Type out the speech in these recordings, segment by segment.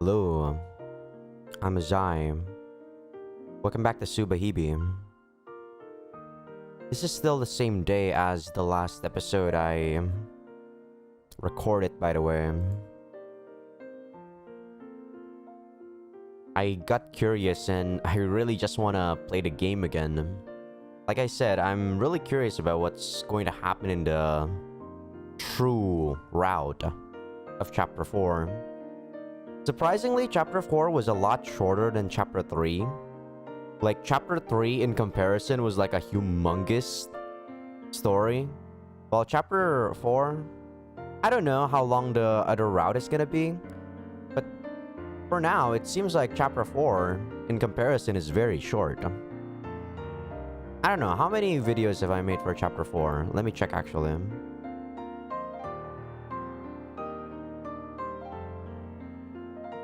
Hello, I'm Azai. Welcome back to Subahibi. This is still the same day as the last episode I recorded, by the way. I got curious and I really just want to play the game again. Like I said, I'm really curious about what's going to happen in the true route of Chapter 4. Surprisingly, Chapter 4 was a lot shorter than Chapter 3. Like, Chapter 3 in comparison was like a humongous story. While Chapter 4, I don't know how long the other route is gonna be. But for now, it seems like Chapter 4 in comparison is very short. I don't know, how many videos have I made for Chapter 4? Let me check actually.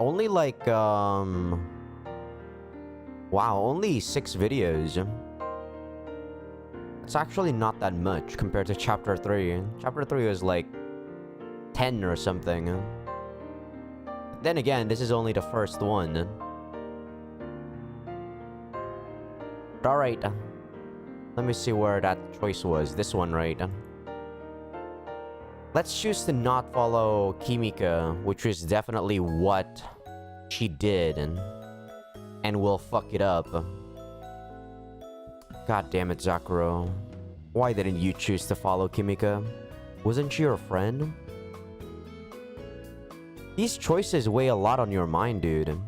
Only like, wow, only 6 videos. It's actually not that much compared to Chapter 3. Chapter 3 was like 10 or something. Then again, this is only the first one. But alright. Let me see where that choice was. This one, right? Let's choose to not follow Kimika, which is definitely what she did, and we'll fuck it up. God damn it, Zakuro. Why didn't you choose to follow Kimika? Wasn't she your friend? These choices weigh a lot on your mind, dude.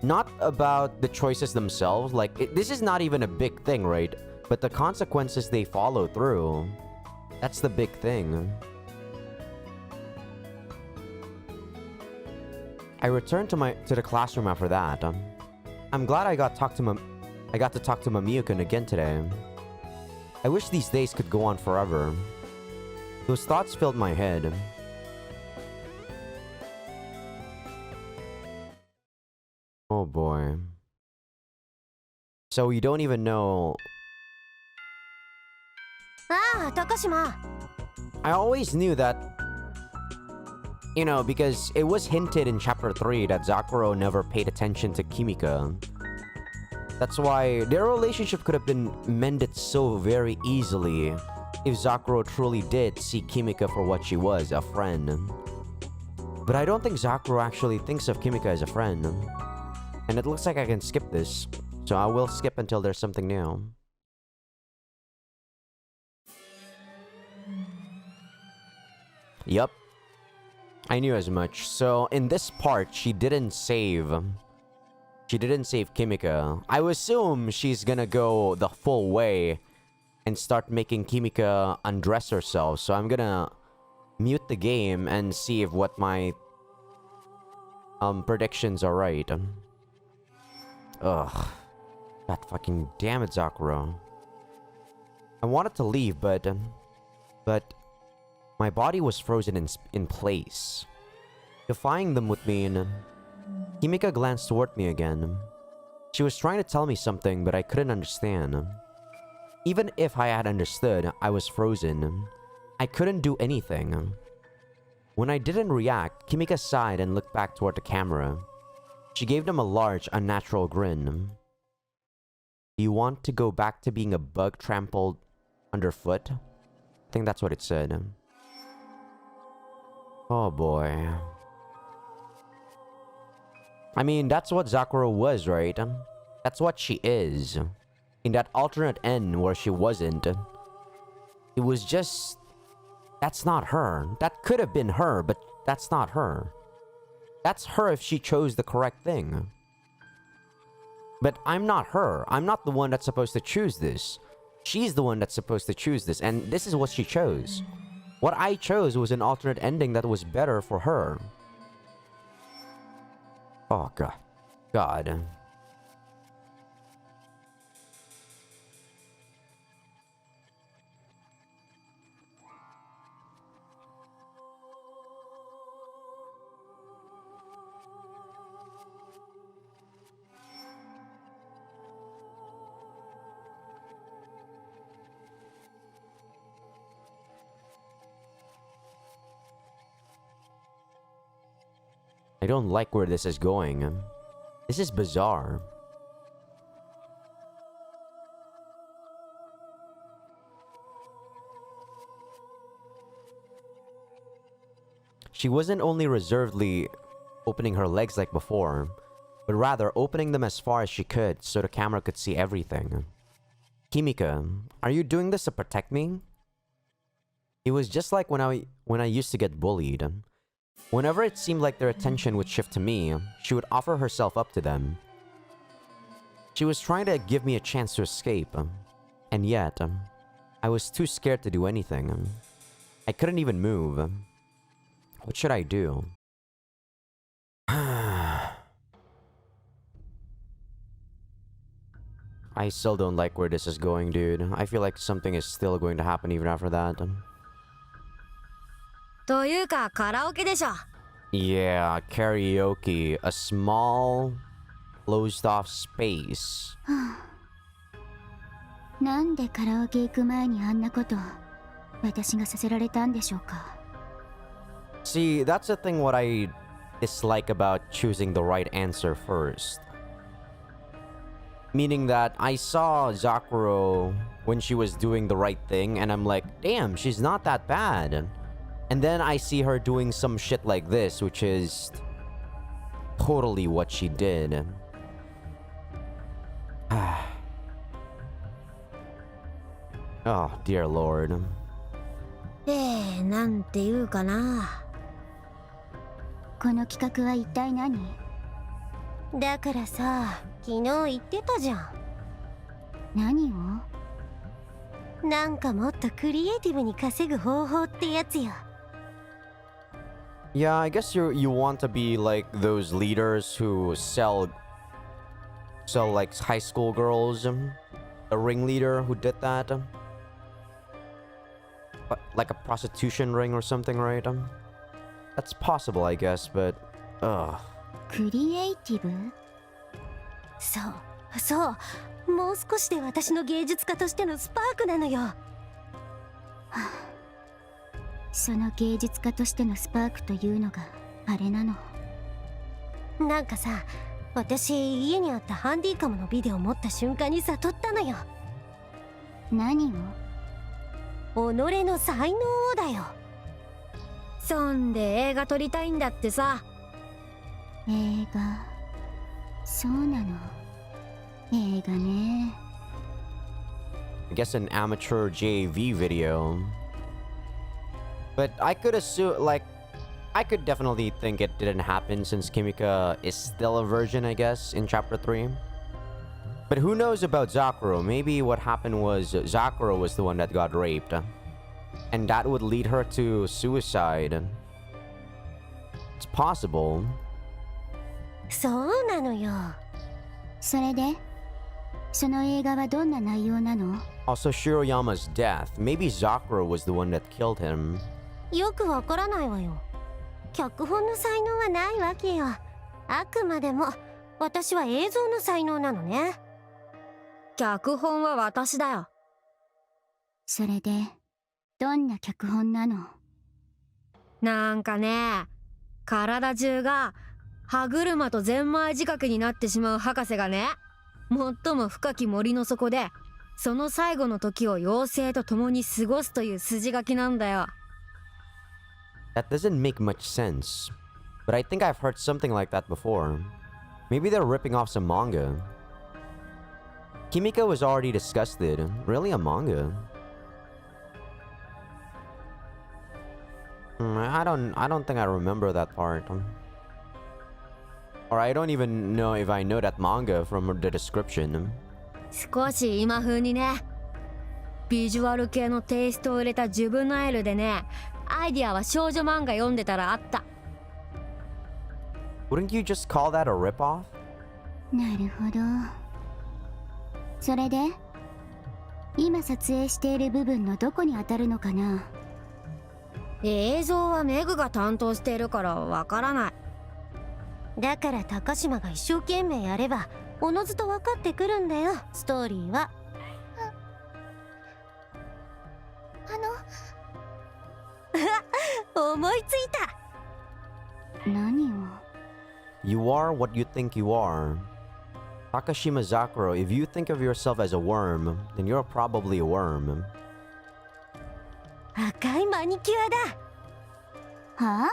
Not about the choices themselves, like, this is not even a big thing, right? But the consequences they follow through. That's the big thing. I returned to the classroom after that. I'm glad I got to talk to Mamiyukin again today. I wish these days could go on forever. Those thoughts filled my head. Oh boy. So you don't even know... Ah, Takashima. I always knew that, you know, because it was hinted in Chapter 3 that Zakuro never paid attention to Kimika. That's why their relationship could have been mended so very easily if Zakuro truly did see Kimika for what she was, a friend. But I don't think Zakuro actually thinks of Kimika as a friend. And it looks like I can skip this, so I will skip until there's something new. Yup. I knew as much. So, in this part, she didn't save Kimika. I would assume she's gonna go the full way and start making Kimika undress herself. So I'm gonna mute the game and see if what my predictions are right. Ugh. God fucking damn it, Zakuro. I wanted to leave, but my body was frozen in place. Defying them would mean... Kimika glanced toward me again. She was trying to tell me something, but I couldn't understand. Even if I had understood, I was frozen. I couldn't do anything. When I didn't react, Kimika sighed and looked back toward the camera. She gave them a large, unnatural grin. Do you want to go back to being a bug trampled underfoot? I think that's what it said. Oh boy. I mean, that's what Zakuro was, right? That's what she is. In that alternate end where she wasn't. It was just... That's not her. That could have been her, but that's not her. That's her if she chose the correct thing. But I'm not her. I'm not the one that's supposed to choose this. She's the one that's supposed to choose this, and this is what she chose. What I chose was an alternate ending that was better for her. Oh, God. God. I don't like where this is going. This is bizarre. She wasn't only reservedly opening her legs like before, but rather opening them as far as she could so the camera could see everything. Kimika, are you doing this to protect me? It was just like when I used to get bullied. Whenever it seemed like their attention would shift to me, she would offer herself up to them. She was trying to give me a chance to escape, and yet, I was too scared to do anything. I couldn't even move. What should I do? I still don't like where this is going, dude. I feel like something is still going to happen even after that. というかカラオケでしょ。 Yeah, karaoke. A small, closed-off space. なんでカラオケ行く前にあんなこと私がさせられたんでしょうか。 See, that's the thing what I dislike about choosing the right answer first. Meaning that I saw Zakuro when she was doing the right thing and I'm like, damn, she's not that bad. And then I see her doing some shit like this, which is totally what she did. Oh, dear lord. なんていうかな。この企画は一体何？だからさ、昨日言ってたじゃん。何を？なんかもっとクリエイティブに稼ぐ方法ってやつよ。Yeah, I guess you want to be like those leaders who sell like high school girls. A ringleader who did that. Like a prostitution ring or something, right? That's possible, I guess, but ugh. クリエイティブ？そうそう、もう少しで私の芸術家としてのスパークなのよ。その芸術家としてのスパークというのがあれなの。なんかさ、私家にあったハンディカムのビデオを持った瞬間に悟ったのよ。何を？己の才能をだよ。そんで映画撮りたいんだってさ。映画？そうなの。映画ね。I guess an amateur JV video. But I could assume, like, I could definitely think it didn't happen since Kimika is still a virgin, I guess, in chapter 3. But who knows about Zakuro? Maybe what happened was Zakuro was the one that got raped. And that would lead her to suicide. It's possible. そうなのよ。それで、その映画はどんな内容なの？ Also, Shiroyama's death. Maybe Zakuro was the one that killed him. よくわからないわよ。脚本の才能はないわけよ。あくまでも私は映像の才能なのね。脚本は私だよ。それで、どんな脚本なの？なんかね、体中が歯車とゼンマイ仕掛けになってしまう博士がね、最も深き森の底でその最後の時を妖精と共に過ごすという筋書きなんだよ。That doesn't make much sense. But I think I've heard something like that before. Maybe they're ripping off some manga. Kimika was already disgusted. Really, a manga? I don't think I remember that part. Or I don't even know if I know that manga from the description. 少し今風にね。ビジュアル系のテイストを入れたジュブナイルでね、アイディアは少女漫画読んでたらあった。Wouldn't you just call that a rip-off? なるほど。それで、今撮影している部分のどこに当たるのかな？映像はメグが担当しているからわからない。だから高島が一生懸命やればおのずと分かってくるんだよ、ストーリーは。思いついた。何を？ You are what you think you are. Takashima Zakuro, if you think of yourself as a worm, then you're probably a worm. 赤いマニキュアだ。は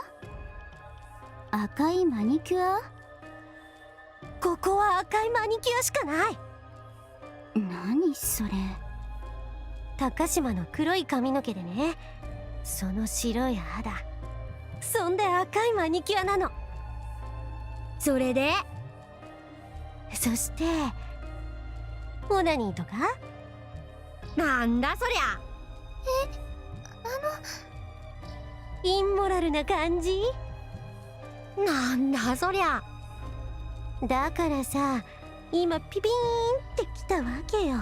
あ？赤いマニキュア？ここは赤いマニキュアしかない。何それ？高島の黒い髪の毛でね、その白い肌、そんで赤いマニキュアなの。それで、そしてオナニーとか？なんだそりゃ。インモラルな感じ？なんだそりゃ。だからさ、今ピピーンってきたわけよ。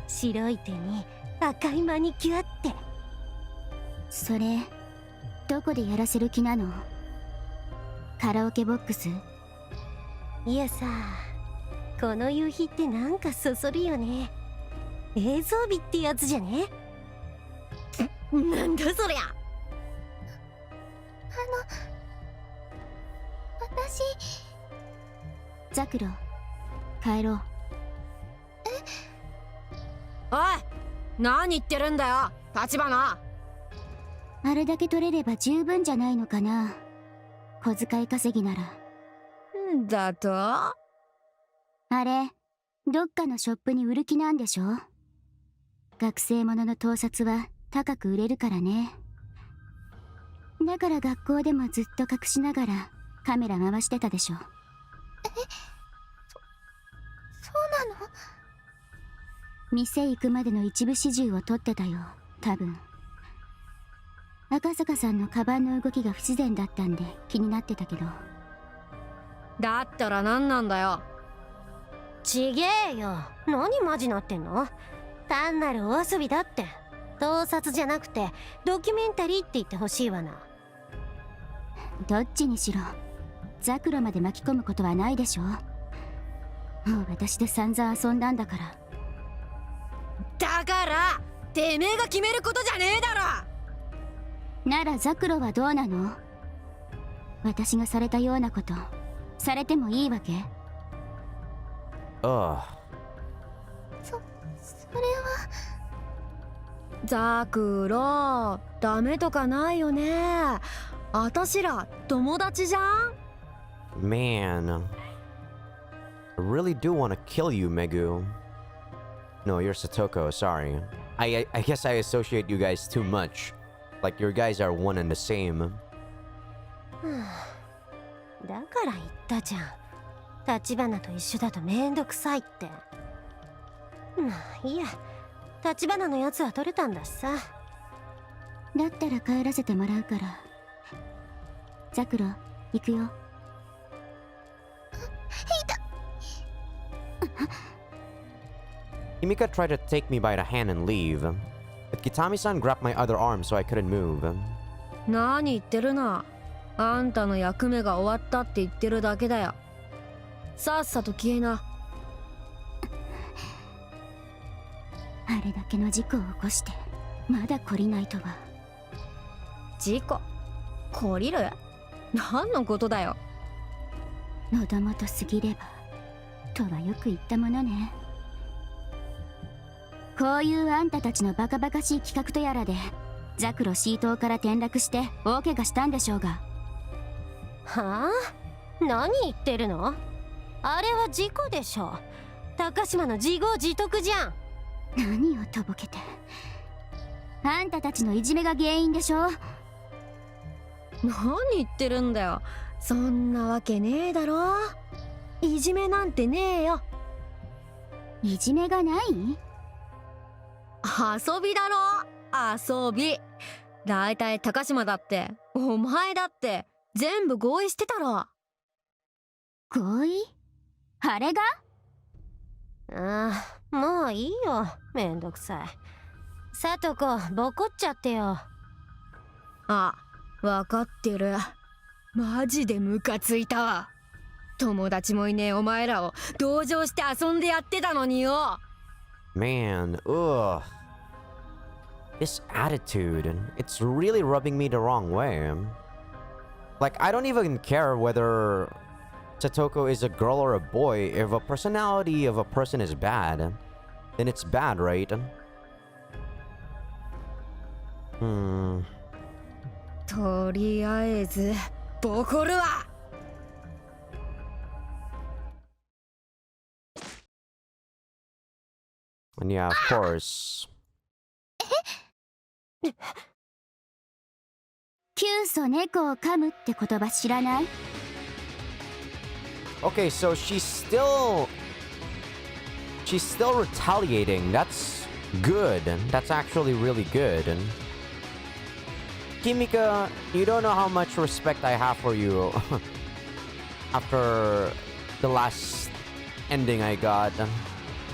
白い手に赤いマニキュアって。それどこでやらせる気なの？カラオケボックス？いやさ、この夕日ってなんかそそるよね。映像美ってやつじゃね？なんだそりゃ。私ザクロ、帰ろう。おい、何言ってるんだよ、立花。あれだけ取れれば十分じゃないのかな。小遣い稼ぎなら。だと？あれどっかのショップに売る気なんでしょ？学生ものの盗撮は高く売れるからね。だから学校でもずっと隠しながらカメラ回してたでしょ。そうなの？店行くまでの一部始終を撮ってたよ、多分。赤坂さんのカバンの動きが不自然だったんで気になってたけど。だったら何なんだよ。ちげえよ、何マジなってんの？単なるお遊びだって。盗撮じゃなくてドキュメンタリーって言ってほしいわな。どっちにしろザクロまで巻き込むことはないでしょ。もう私で散々遊んだんだから。だからてめえが決めることじゃねえだろ。ならザクロはどうなの？私がされたようなことされてもいいわけ？Ugh. それは。ザクロ、ダメとかないよね。あたしら友達じゃん。 Man. I really do want to kill you, Megu. No, you're Satoko, sorry. I guess I associate you guys too much. Like your guys are one and the same. だから言ったじゃん、立花と一緒だとめんどくさいって。まあいいや、立花のやつは取れたんだしさ。だったら帰らせてもらうから。ザクロ行くよ。Himika tried to take me by the hand and leave, but Kitami-san grabbed my other arm so I couldn't move. 何言ってるな。あんたの役目が終わったって言ってるだけだよ。さっさと消えな。あれだけの事故を起こしてまだ懲りないとは。事故？懲りる？何のことだよ。喉元すぎればとはよく言ったものね。こういうあんたたちのバカバカしい企画とやらでザクロシートから転落して大怪我したんでしょうが。はあ？何言ってるの？あれは事故でしょ。高島の自業自得じゃん。何をとぼけて。あんたたちのいじめが原因でしょ。何言ってるんだよ。そんなわけねえだろ。いじめなんてねえよ。いじめがない？遊びだろ、遊び。だいたい高島だってお前だって全部合意してたろ。合意？あれが？ああ、もういいよ、めんどくさい。さとこ、ボコっちゃってよ。あ、わかってる。マジでムカついたわ。友達もいねえお前らを同情して遊んでやってたのによ。 Man, ugh. This attitude, it's really rubbing me the wrong way. Like, I don't even care whether Satoko is a girl or a boy. If a personality of a person is bad, then it's bad, right? とりあえずボコるわ。And yeah, of course. キュウソ猫を噛むって言葉知らない？ Okay, so she's still retaliating. That's good. That's actually really good. Kimika, you don't know how much respect I have for you after the last ending I got.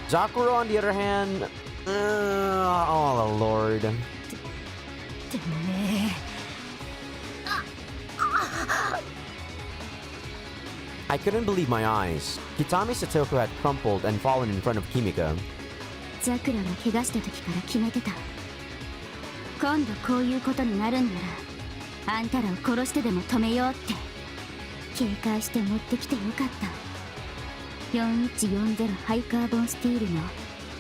Zakuro, on the other hand, oh Lord. でもね。I couldn't believe my eyes. Kitami Satoko had crumpled and fallen in front of Kimika. ザクラが怪我した時から決めてた。今度こういうことになるんならあんたらを殺してでも止めようって。警戒して持ってきてよかった。4140ハイカーボンスティールの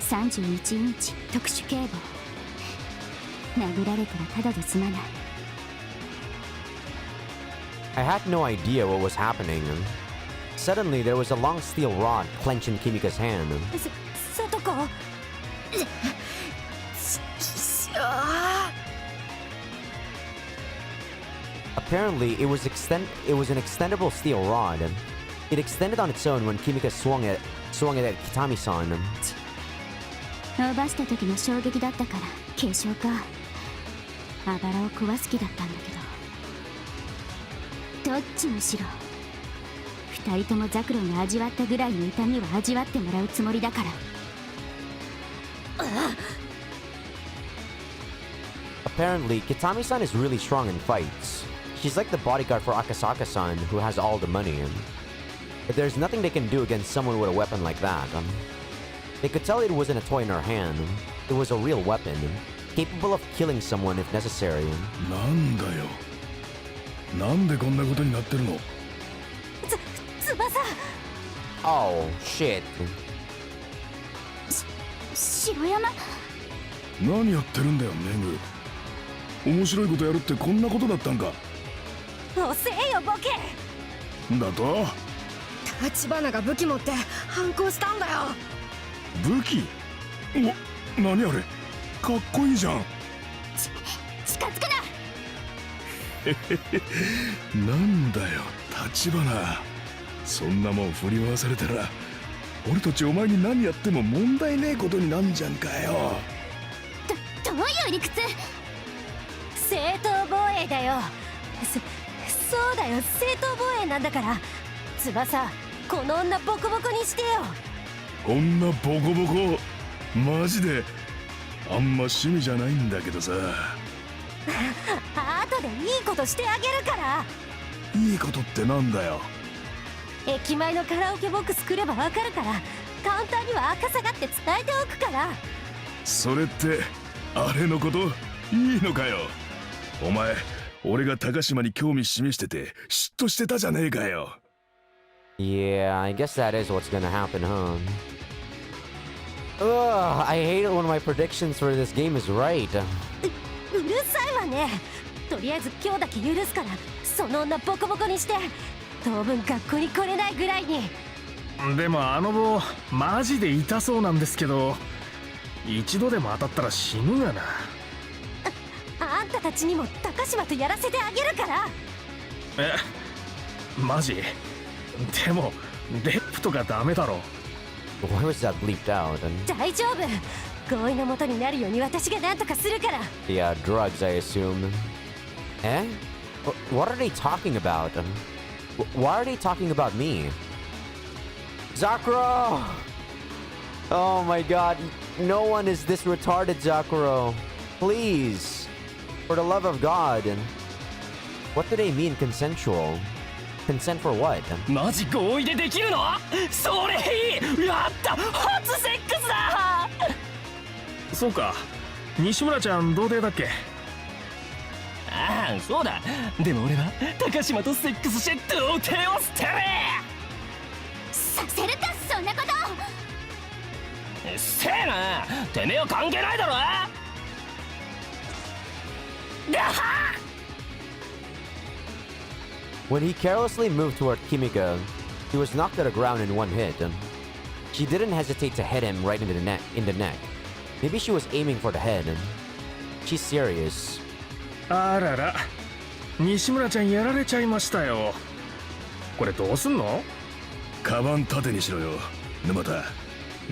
31インチ特殊警棒。殴られたらただで済まない。I had no idea what was happening. Suddenly, there was a long steel rod clenched in Kimika's hand. さとこ。Apparently, it was an extendable steel rod. It extended on its own when Kimika swung it at Kitami-san. 伸ばした時の衝撃だったから軽傷か。あばらを壊す気だったんだけど。どっちにしろ二人ともザクロが味わったぐらいの痛みを味わってもらうつもりだから。Apparently, Kitami-san is really strong in fights. She's like the bodyguard for Akasaka-san, who has all the money. But there's nothing they can do against someone with a weapon like that. They could tell it wasn't a toy in her hand. It was a real weapon, capable of killing someone if necessary. なんだよ。なんでこんなことになってるの？翼。Oh, shit. 城山。何やってるんだよ、ネグ。面白いことやるってこんなことだったんか。遅えよボケ。だと？立花が武器持って反抗したんだよ。武器？何あれ？かっこいいじゃん。近づくな。なんだよ、立花。そんなもん振り回されたら俺たちお前に何やっても問題ねえことになんじゃんかよ。どういう理屈？正当防衛だよ。そうだよ、正当防衛なんだから。翼、この女ボコボコにしてよ。女ボコボコ？マジで？あんま趣味じゃないんだけどさ。後でいいことしてあげるから。いいことってなんだよ。駅前のカラオケボックス来ればわかるから、カウンターには赤さがって伝えておくから。それってあれのこと？いいのかよ。お前、俺が高島に興味示してて嫉妬してたじゃねえかよ。Yeah, I guess that is what's gonna happen, huh? Ugh, I hate it when my predictions for this game is right. うるさいわね。とりあえず今日だけ許すから、その女ボコボコにして、当分学校に来れないぐらいに。でもあの棒マジで痛そうなんですけど、一度でも当たったら死ぬがな。あんたたちにも高島とやらせてあげるから。え、マジ？でもレップとかダメだろ。Why was that bleeped out? 大丈夫。合意のもとになるように私が何とかするから。Yeah, drugs, I assume. Eh? What are they talking about? Why are they talking about me? Zakuro! Oh my god, no one is this retarded, Zakuro. Please. For the love of God. What do they mean consensual? Consent for what? マジ合意でできるの？それいい！やった！初セックスだ！そうか。西村ちゃん童貞だっけ？ああ、そうだ。でも俺は高島とセックスして童貞を捨てる。させるか、そんなこと。うっせえな、てめえは関係ないだろ。When he carelessly moved toward Kimiko, he was knocked to the ground in one hit. She didn't hesitate to hit him right in the neck. Maybe she was aiming for the head. She's serious. あらら、西村ちゃんやられちゃいましたよ。これどうすんの？カバン縦にしろよ、沼田。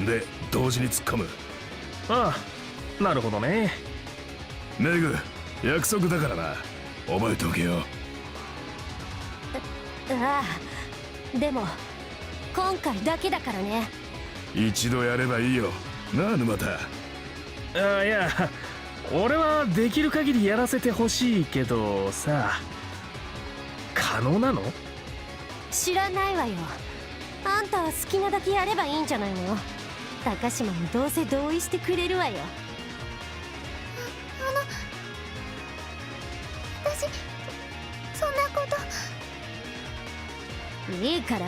で、同時に突っ込む。ああ、なるほどね。メグ、約束だからな。覚えておけよ。ああ、でも今回だけだからね。一度やればいいよなあ、沼田。あ、いや、俺はできる限りやらせてほしいけどさ、可能なの？知らないわよ。あんたは好きなだけやればいいんじゃないの。高島もどうせ同意してくれるわよ。私そんなこと。いいから、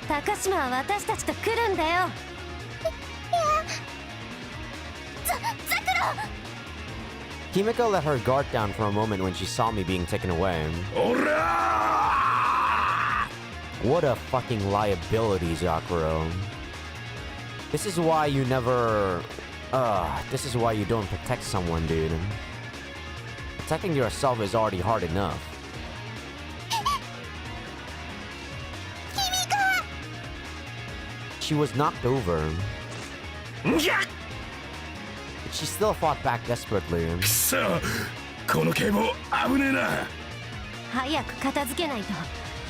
高島は私たちと来るんだよ。いや、ザクロ。Kimiko let her guard down for a moment when she saw me being taken away. おらー！ What a fucking liability, Zakuro. This is why you never... this is why you don't protect someone, dude. Protecting yourself is already hard enough. She was knocked over. But she still fought back desperately. くそ、この警棒危ねえな。早く片付けないと、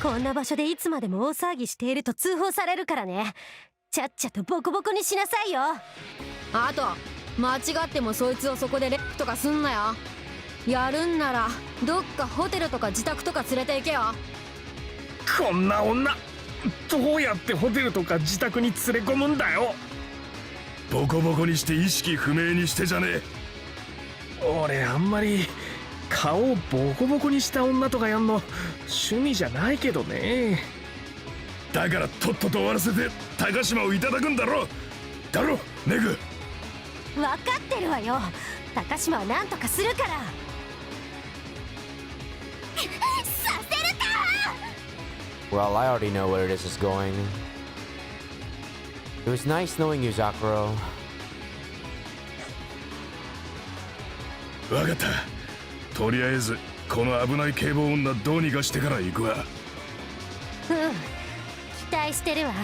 こんな場所でいつまでも大騒ぎしていると通報されるからね。ちゃっちゃとボコボコにしなさいよ。あと間違ってもそいつをそこでレップとかすんなよ。やるんならどっかホテルとか自宅とか連れて行けよ。こんな女、どうやってホテルとか自宅に連れ込むんだよ。ボコボコにして意識不明にしてじゃねえ。俺あんまり顔をボコボコにした女とかやんの趣味じゃないけどね。だからとっとと終わらせて高島をいただくんだろ。だろ、メグ。分かってるわよ。高島は何とかするから。させるか。 Well, I already know where this is going. It was nice knowing you, Zakuro. わかった。とりあえずこの危ない警棒女どうにかしてから行くわ。うん、期待してるわ。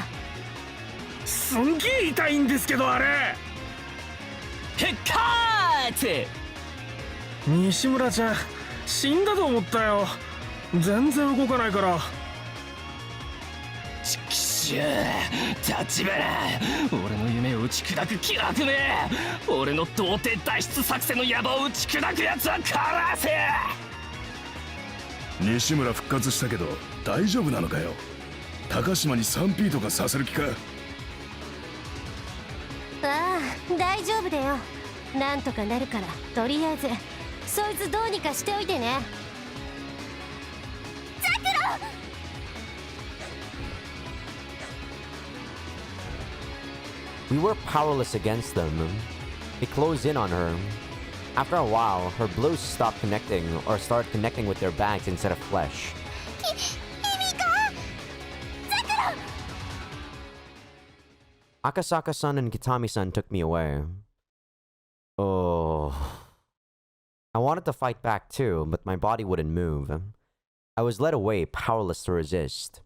すんげえ痛いんですけど、あれ。ヘッカーツ。西村ちゃん死んだと思ったよ。全然動かないから。ちくしゅう、立花、俺の夢を打ち砕く気楽ね。俺の童貞脱出作戦の野望を打ち砕くやつは殺せ。西村復活したけど大丈夫なのかよ。高島に 3P とかさせる気か。ああ、大丈夫だよ。なんとかなるから、とりあえずそいつどうにかしておいてね。ザクロ。We were powerless against them. They closed in on her. After a while, her blows stopped connecting or started connecting with their bags instead of flesh. Akasaka-san and Kitami-san took me away. Oh. I wanted to fight back too, but my body wouldn't move. I was led away, powerless to resist.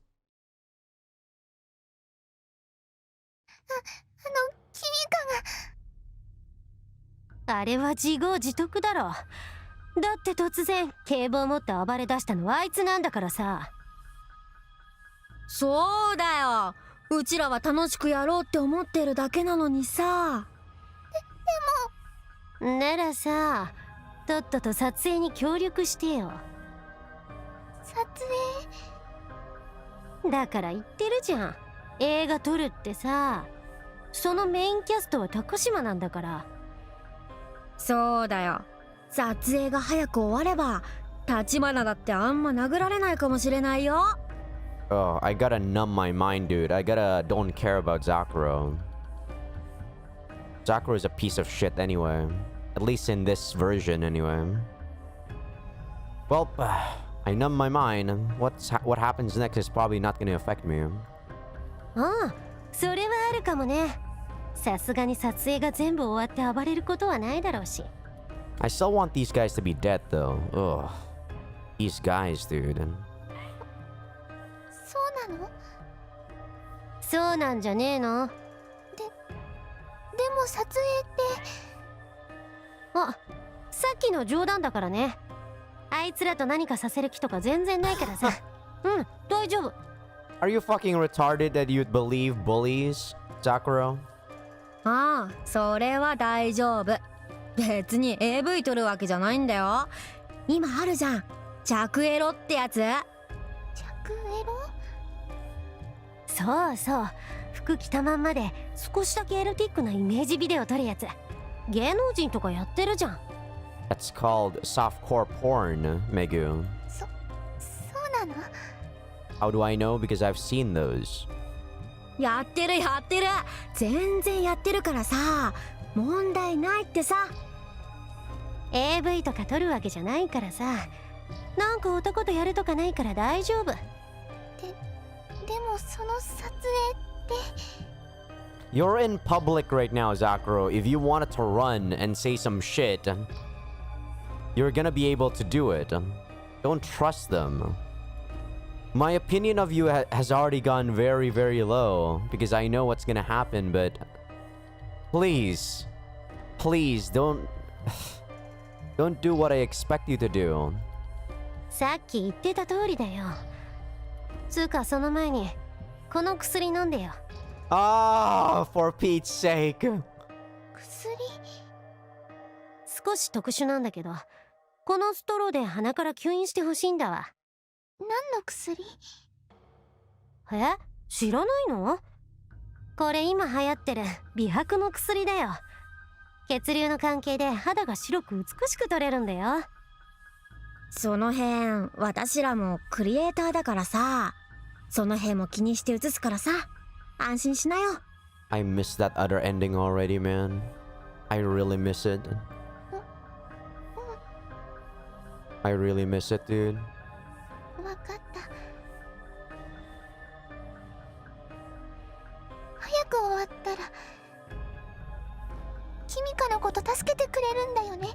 あれは自業自得だろ。だって突然警棒持って暴れ出したのはあいつなんだからさ。そうだよ。うちらは楽しくやろうって思ってるだけなのにさ。でもならさ、とっとと撮影に協力してよ。撮影だから言ってるじゃん。映画撮るってさ。そのメインキャストは高島なんだから。そうだよ。撮影が早く終われば立花だってあんま殴られないかもしれないよ。Oh, I gotta numb my mind, dude. I gotta don't care about Zakuro. Zakuro is a piece of shit anyway. At least in this version, anyway. Well, I numb my mind. What happens next is probably not gonna affect me. ああ、それはあるかもね。さすがに撮影が全部終わって暴れることはないだろうし。I still want these guys to be dead, though. Ugh. These guys, dude. そうなの？そうなんじゃねえの？でも撮影って。あ、さっきの冗談だからね。あいつらと何かさせる気とか全然ないからさ。うん、大丈夫。Are you fucking retarded that you'd believe bullies, Zakuro? ああ、それは大丈夫。別に AV 撮るわけじゃないんだよ。今あるじゃん、着エロってやつ。着エロ？そうそう、服着たまんまで少しだけエロティックなイメージビデオ撮るやつ。芸能人とかやってるじゃん。That's called softcore porn, Megu. そうなの？ How do I know? Because I've seen those. やってるやってる、全然やってるからさ、問題ないってさ。 AV とか撮るわけじゃないからさ。なんか男とやるとかないから大丈夫。でもその撮影って。 You're in public right now, Zakuro. If you wanted to run and say some shit, you're gonna be able to do it. Don't trust them. My opinion of you has already gone very, very low because I know what's gonna happen, but please, please don't do what I expect you to do. さっき言ってた通りだよ。つうかその前にこの薬飲んでよ。Ah, for Pete's sake. 薬？少し特殊なんだけど、このストローで鼻から吸引してほしいんだわ。何の薬？え？知らないの？これ今流行ってる美白の薬だよ。血流の関係で肌が白く美しく撮れるんだよ。その辺私らもクリエイターだからさ、その辺も気にして映すからさ、安心しなよ。 I miss that other ending already, man. I really miss it. I really miss it, dude. わかった。早く終わったらキミカのこと助けてくれるんだよね。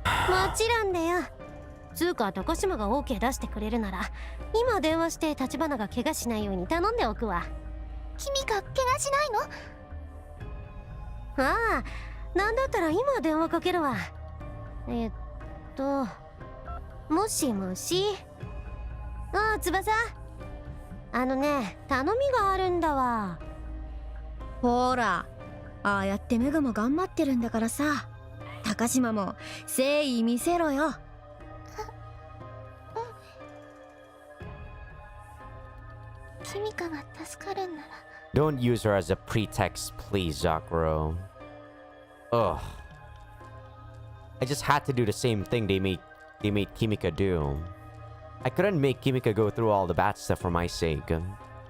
もちろんだよ。つうか高島が OK 出してくれるなら今電話して橘が怪我しないように頼んでおくわ。キミカ怪我しないの？ああ、なんだったら今電話かけるわ。もしもし。ああ、翼。あのね、頼みがあるんだわ。ほら、ああやってメグも頑張ってるんだからさ、高島も誠意見せろよ。キミカが助かるんなら。 Don't use her as a pretext, please, Zakuro. Ugh. I just had to do the same thing they made Kimika do. I couldn't make Kimika go through all the bad stuff for my sake.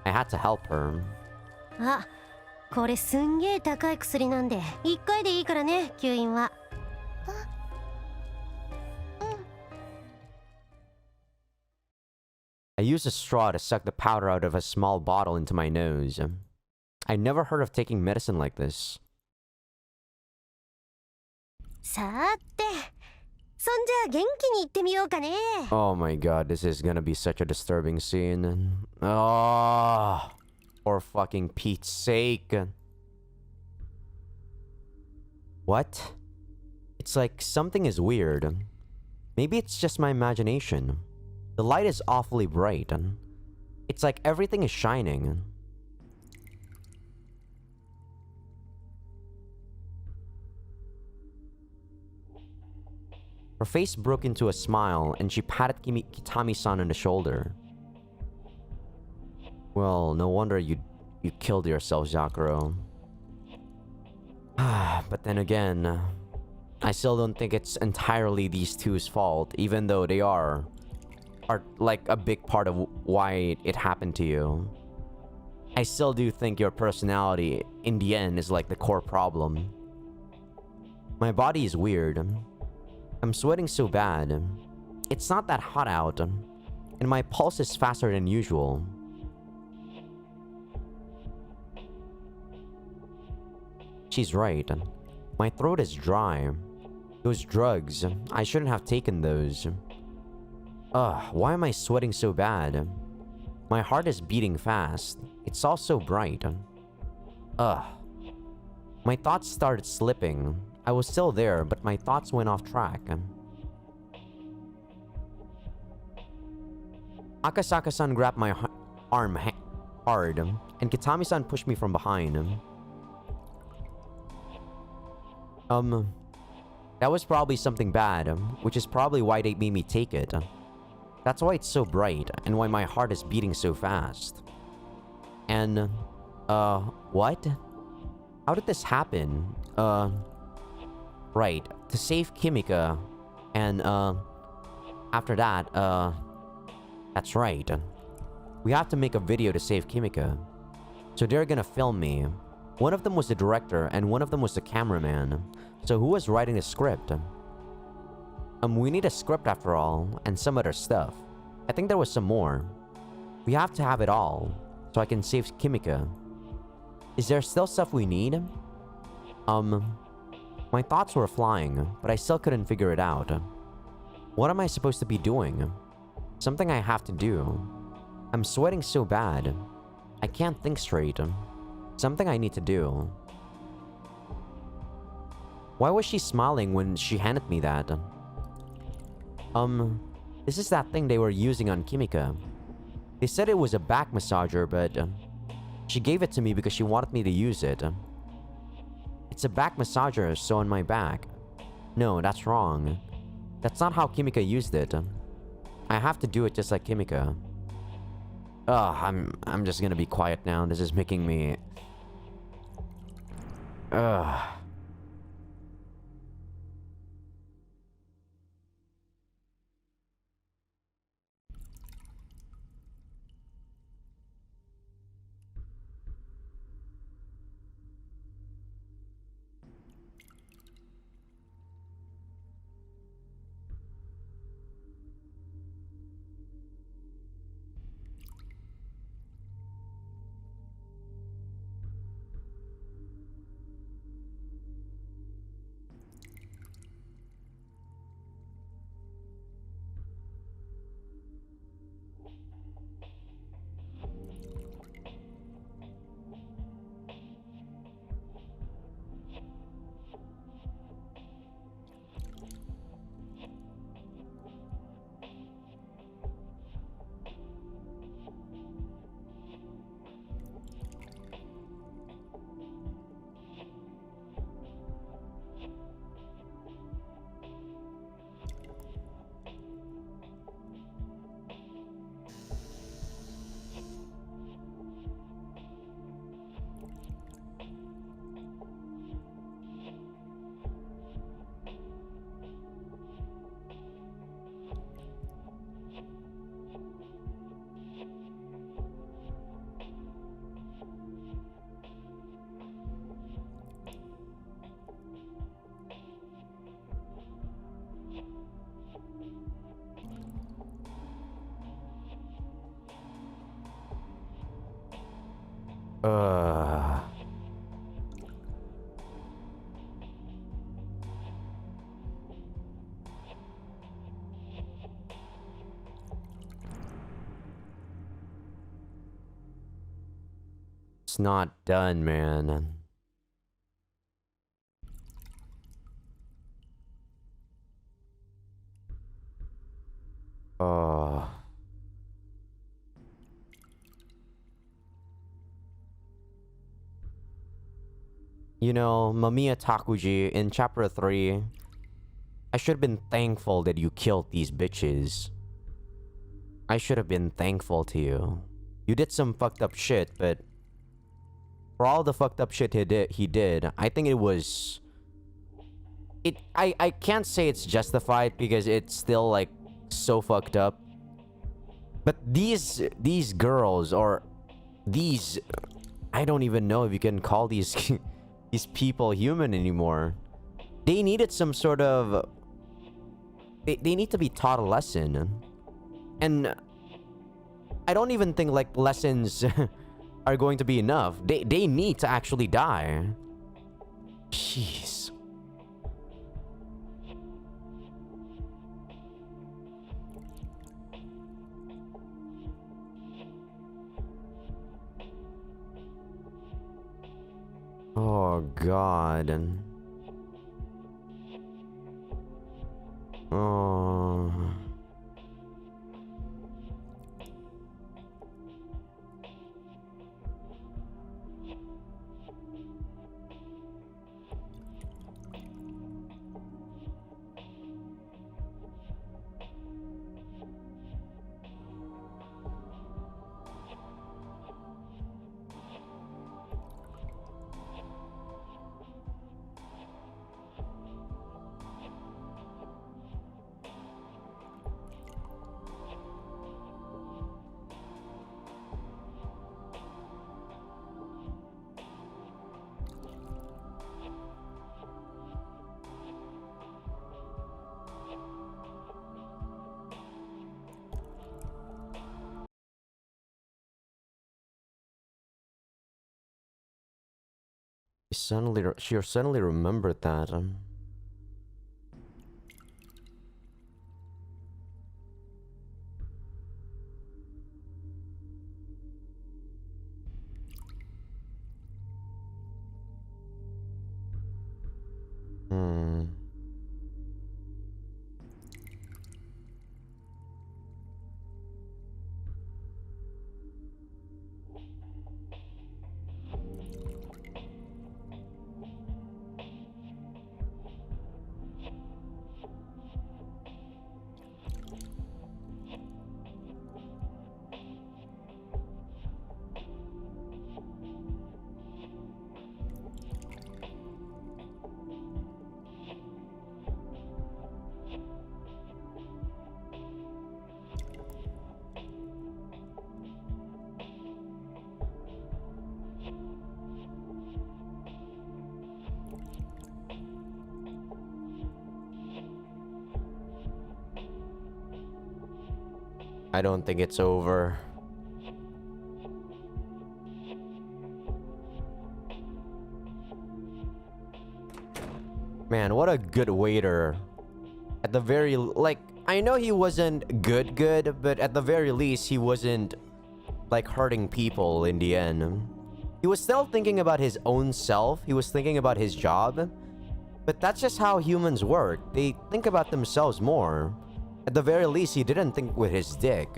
I had to help her. あ、これすんげえ高い薬なんで1回でいいからね、吸引は。I used a straw to suck the powder out of a small bottle into my nose. I never heard of taking medicine like this. さーて、そんじゃ元気に行ってみようかね。 Oh my god, this is gonna be such a disturbing scene. Oh, for fucking Pete's sake. What? It's like something is weird. Maybe it's just my imagination. The light is awfully bright. It's like everything is shining. Her face broke into a smile, and she patted Kitami-san on the shoulder. Well, no wonder you killed yourself, Zakuro. But then again, I still don't think it's entirely these two's fault, even though they are are like a big part of why it happened to you. I still do think your personality, in the end, is like the core problem. My body is weird. I'm sweating so bad. It's not that hot out, and my pulse is faster than usual. She's right. My throat is dry. Those drugs, I shouldn't have taken those. Why am I sweating so bad? My heart is beating fast. It's all so bright. My thoughts started slipping. I was still there, but my thoughts went off track. Akasaka-san grabbed my arm hard, and Kitami-san pushed me from behind. That was probably something bad, which is probably why they made me take it. That's why it's so bright, and why my heart is beating so fast. And, what? How did this happen? Right, to save Kimika, and, after that, that's right. We have to make a video to save Kimika. So they're gonna film me. One of them was the director, and one of them was the cameraman. So who was writing the script? We need a script after all, and some other stuff. I think there was some more. We have to have it all, so I can save Kimika. Is there still stuff we need? My thoughts were flying, but I still couldn't figure it out. What am I supposed to be doing? Something I have to do. I'm sweating so bad. I can't think straight. Something I need to do. Why was she smiling when she handed me that? This is that thing they were using on Kimika. They said it was a back massager, but she gave it to me because she wanted me to use it. It's a back massager, so on my back. No, that's wrong. That's not how Kimika used it. I have to do it just like Kimika. I'm just gonna be quiet now. This is making me... It's not done, man. You know, Mamiya Takuji, in chapter 3, I should have been thankful that you killed these bitches. I should have been thankful to you. You did some fucked up shit, but for all the fucked up shit he did, I think it was... I can't say it's justified because it's still, like, so fucked up. But these girls, or these, I don't even know if you can call these these people human anymore. They needed some sort of, they need to be taught a lesson. And I don't even think like lessons are going to be enough. They need to actually die. Jeez. Oh God. Oh. She suddenly remembered that. Hmm. I don't think it's over. Man, what a good waiter. At the very, like, I know he wasn't good, but at the very least, he wasn't, like, hurting people in the end. He was still thinking about his own self. He was thinking about his job. But that's just how humans work. They think about themselves more. At the very least, he didn't think with his dick.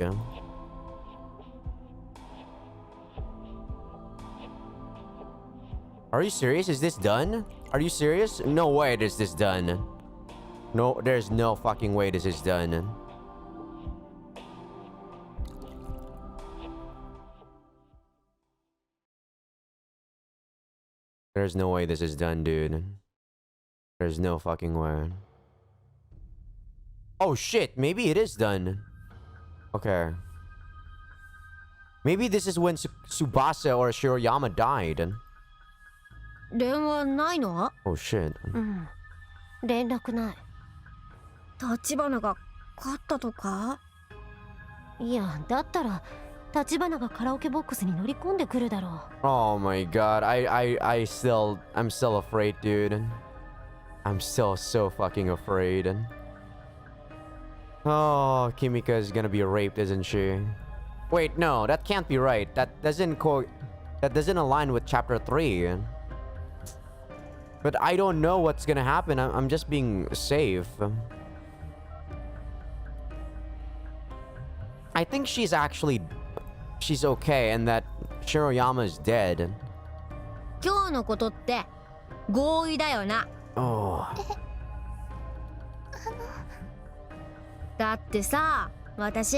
Are you serious? Is this done? Are you serious? No way is this done. No, there's no fucking way this is done. There's no way this is done, dude. There's no fucking way. Oh shit, maybe it is done. Okay. Maybe this is when Tsubasa or Shiroyama died. 電話ないの？ Oh shit. うん連絡ない。立花が勝ったとか？いやだったら立花がカラオケボックスに乗り込んでくるだろう。 Oh my god, I'm still afraid, dude. I'm still so fucking afraid. Oh, Kimika is gonna be raped, isn't she? Wait, no, that can't be right. That doesn't align with chapter 3. But I don't know what's gonna happen. I'm just being safe. I think she's okay, and that Shiroyama is dead. 今日のことって合意だよな。 Oh. だってさ、私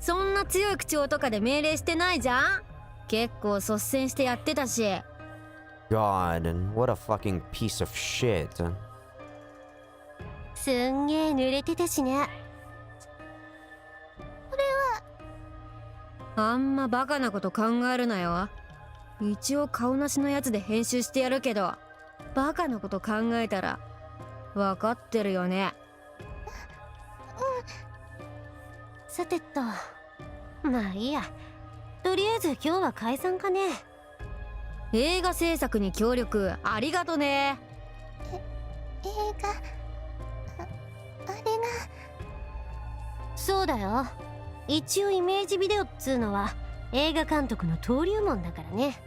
そんな強い口調とかで命令してないじゃん。結構率先してやってたし。 God, what a fucking piece of shit. すんげえ濡れてたしね。あんまバカなこと考えるなよ。一応顔なしのやつで編集してやるけど、バカなこと考えたら分かってるよね。さてと、まあいいや。とりあえず今日は解散かね。映画制作に協力ありがとね。映画あれがそうだよ。一応イメージビデオっつうのは映画監督の登竜門だからね。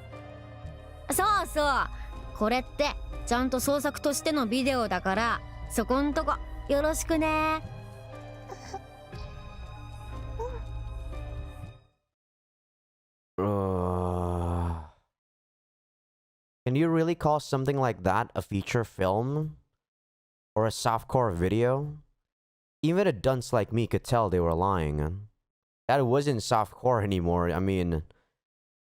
そうそう、これってちゃんと創作としてのビデオだから、そこんとこよろしくね。Can you really call something like that a feature film? Or a softcore video? Even a dunce like me could tell they were lying. That wasn't softcore anymore. I mean,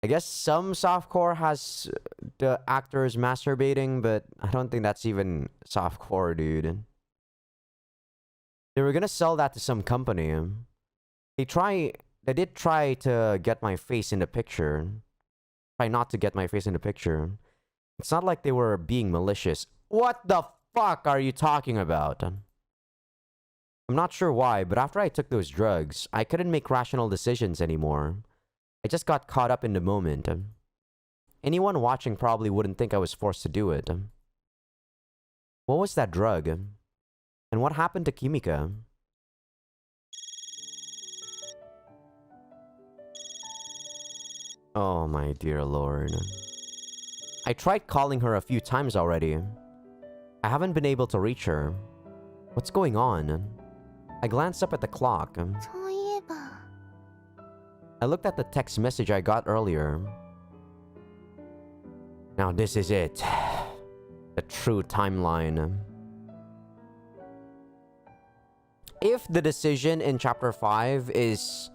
I guess some softcore has the actors masturbating, but I don't think that's even softcore, dude. They were gonna sell that to some company. They did try to get my face in the picture. Try not to get my face in the picture. It's not like they were being malicious. What the fuck are you talking about? I'm not sure why, but after I took those drugs, I couldn't make rational decisions anymore. I just got caught up in the moment. Anyone watching probably wouldn't think I was forced to do it. What was that drug? And what happened to Kimika? Oh my dear lord. I tried calling her a few times already. I haven't been able to reach her. What's going on? I glanced up at the clock. そういえば I looked at the text message I got earlier. Now this is it. The true timeline. If the decision in chapter 5 is,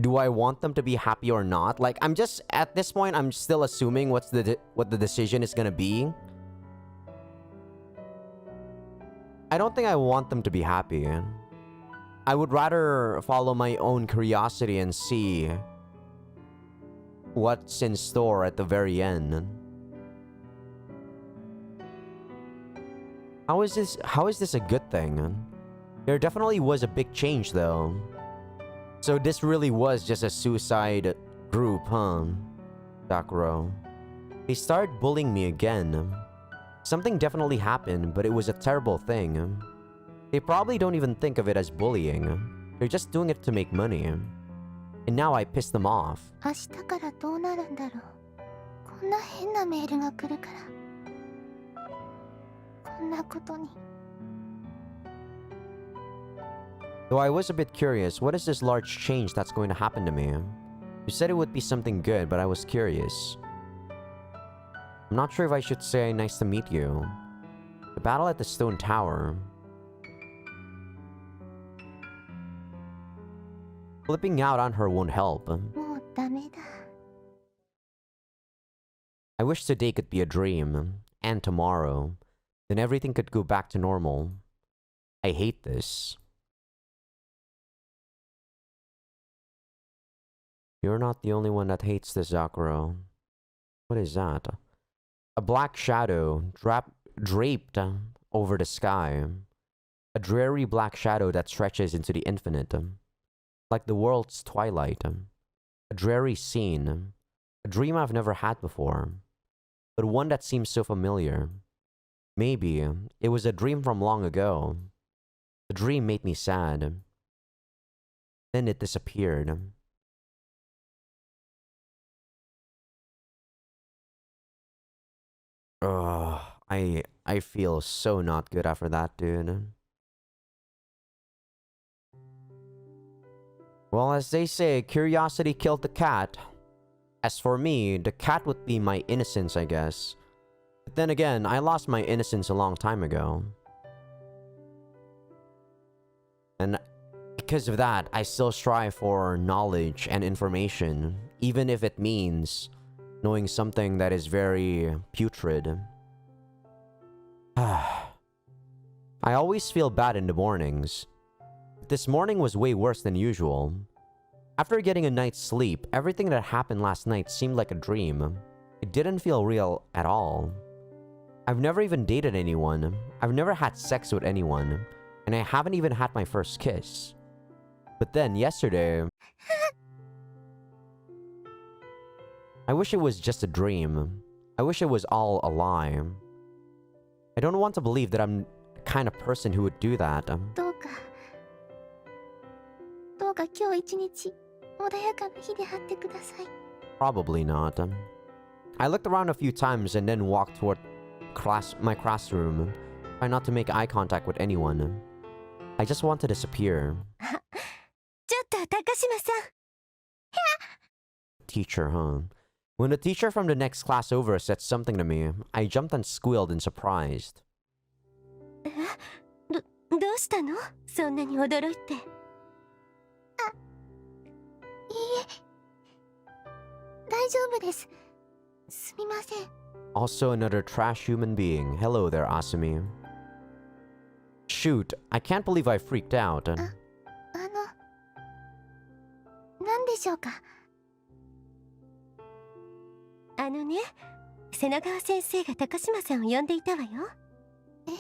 do I want them to be happy or not? Like, I'm just, at this point, I'm still assuming what the decision is gonna be. I don't think I want them to be happy. I would rather follow my own curiosity and see what's in store at the very end. How is this a good thing? There definitely was a big change though. So this really was just a suicide group, huh? Sakura. They started bullying me again. Something definitely happened, but it was a terrible thing. They probably don't even think of it as bullying. They're just doing it to make money. And now I pissed them off. 明日からどうなるんだろう。こんな変なメールが来るから。こんなことに。Though I was a bit curious, what is this large change that's going to happen to me? You said it would be something good, but I was curious. I'm not sure if I should say nice to meet you. The battle at the stone tower. Flipping out on her won't help. もうダメだ。 I wish today could be a dream, and tomorrow. Then everything could go back to normal. I hate this. You're not the only one that hates this, Sakura. What is that? A black shadow draped over the sky. A dreary black shadow that stretches into the infinite. Like the world's twilight. A dreary scene. A dream I've never had before. But one that seems so familiar. Maybe it was a dream from long ago. The dream made me sad. Then it disappeared. Ugh, I feel so not good after that, dude. Well, as they say, curiosity killed the cat. As for me, the cat would be my innocence, I guess. But then again, I lost my innocence a long time ago. And because of that, I still strive for knowledge and information, even if it means knowing something that is very putrid. I always feel bad in the mornings. But this morning was way worse than usual. After getting a night's sleep, everything that happened last night seemed like a dream. It didn't feel real at all. I've never even dated anyone. I've never had sex with anyone. And I haven't even had my first kiss. But then, yesterday... I wish it was just a dream. I wish it was all a lie. I don't want to believe that I'm the kind of person who would do that. どうか今日一日穏やかな日であってください。 Probably not. I looked around a few times and then walked toward my classroom, trying not to make eye contact with anyone. I just want to disappear. ちょっと高島さん。 Teacher, huh? When the teacher from the next class over said something to me, I jumped and squealed in surprise. どうしたの？そんなに驚いて。いいえ、大丈夫です。すみません。 Also another trash human being. Hello there, Asumi. Shoot, I can't believe I freaked out. 何でしょうか？ね、瀬名川先生が高島さんを呼んでいたわよ。え？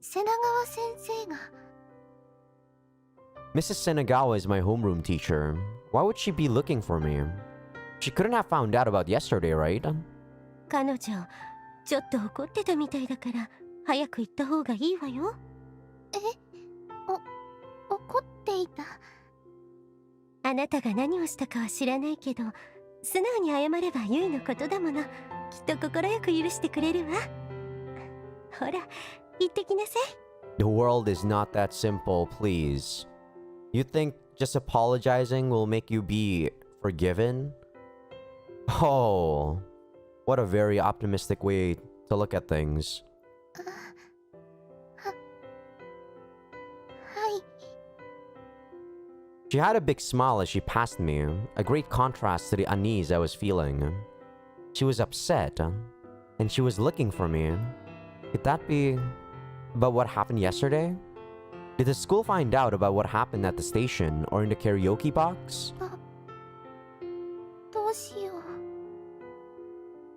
瀬名川先生が？ Mrs. Senagawa is my homeroom teacher. Why would she be looking for me? She couldn't have found out about yesterday, right? 彼女、ちょっと怒ってたみたいだから、早く行った方がいいわよ。え？怒っていた？あなたが何をしたかは知らないけど、素直に謝ればゆいのことだもの。きっと心よく許してくれるわ。ほら、行ってきなさい。The world is not that simple, please. You think just apologizing will make you be forgiven? Oh, what a very optimistic way to look at things. はい。 She had a big smile as she passed me, a great contrast to the unease I was feeling. She was upset, and she was looking for me. Could that be about what happened yesterday? Did the school find out about what happened at the station or in the karaoke box? どうしよう。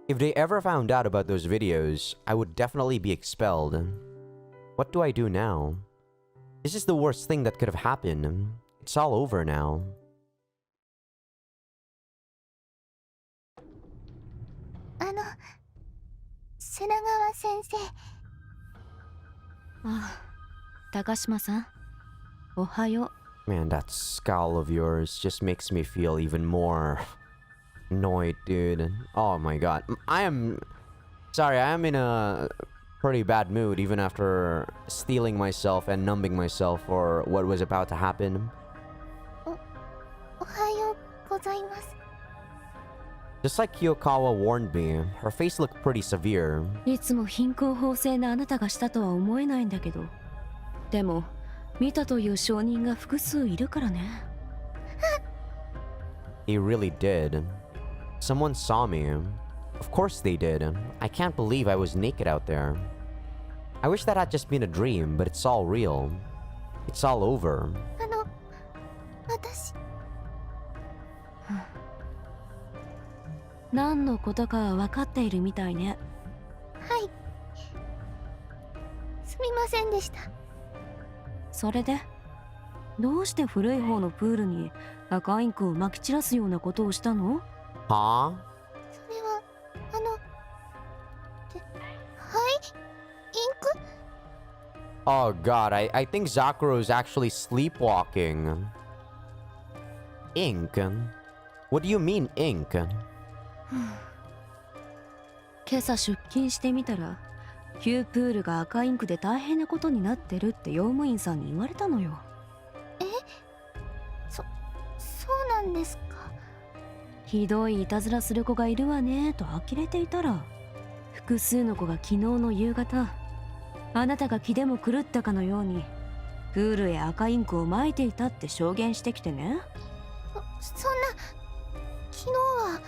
If they ever found out about those videos, I would definitely be expelled. What do I do now? This is the worst thing that could have happened. It's all over now. 瀬名川先生。あ、高島さん、おはよう。 Man, that scowl of yours just makes me feel even more annoyed, dude. Oh my god. I am in a pretty bad mood even after stealing myself and numbing myself for what was about to happen. おはようございます。 Just like Kiyokawa warned me, her face looked pretty severe. いつも貧困法制なあなたがしたとは思えないんだけど、でも見たという証人が複数いるからね。He really did. Someone saw me. Of course they did. I can't believe I was naked out there. I wish that had just been a dream, but it's all real. It's all over. 私。何のことかは分かっているみたいね。はい。すみませんでした。それでどうして古い方のプールに赤インクを撒き散らすようなことをしたの？ Huh? それははいインク？ Oh god, I think Zakuro is actually sleepwalking. Ink? What do you mean, ink? 今朝出勤してみたら旧プールが赤インクで大変なことになってるって用務員さんに言われたのよ。そうなんですか。ひどいいたずらする子がいるわねと呆れていたら、複数の子が昨日の夕方、あなたが気でも狂ったかのようにプールへ赤インクを撒いていたって証言してきてね。そんな昨日は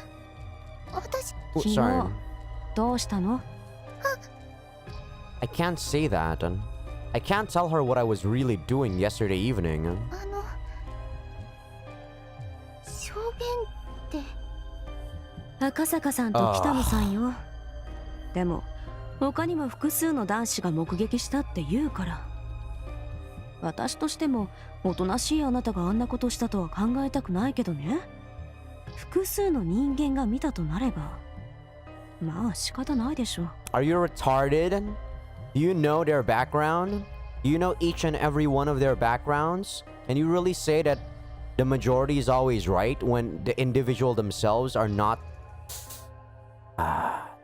私。 Oh, 昨日 sorry. どうしたの？ I can't say that. I can't tell her what I was really doing yesterday evening. 証言って。赤坂さんと北野さんよ。でも他にも複数の男子が目撃したって言うから、私としてもおとなしいあなたがあんなことしたとは考えたくないけどね。複数の人間が見たとなればまあ仕方ないでしょ。 Are you retarded? Do you know their background? Do you know each and every one of their backgrounds? Can you really say that the majority is always right when the individual themselves are not?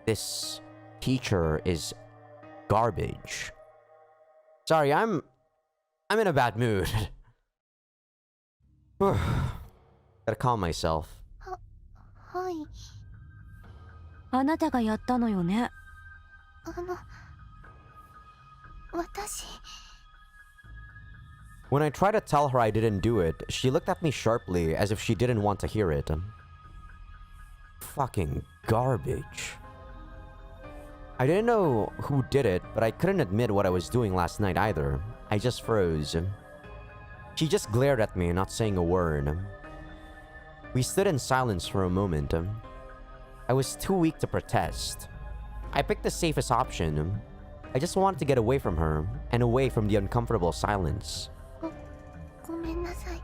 This teacher is garbage. Sorry, I'm in a bad mood. Gotta calm myself. はい。あなたがやったのよね。私。 When I tried to tell her I didn't do it, she looked at me sharply as if she didn't want to hear it. Fucking garbage. I didn't know who did it, but I couldn't admit what I was doing last night either. I just froze. She just glared at me, not saying a word. We stood in silence for a moment. I was too weak to protest. I picked the safest option. I just wanted to get away from her, and away from the uncomfortable silence. ごめんなさい。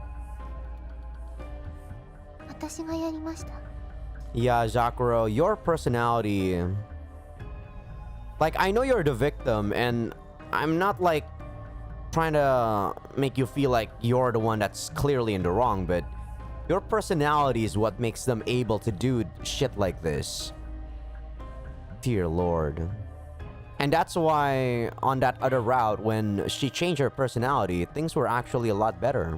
私がやりました。 Yeah, Zakuro, your personality... Like, I know you're the victim, and I'm not, like, trying to make you feel like you're the one that's clearly in the wrong, but your personality is what makes them able to do shit like this. Dear Lord. And that's why, on that other route, when she changed her personality, things were actually a lot better.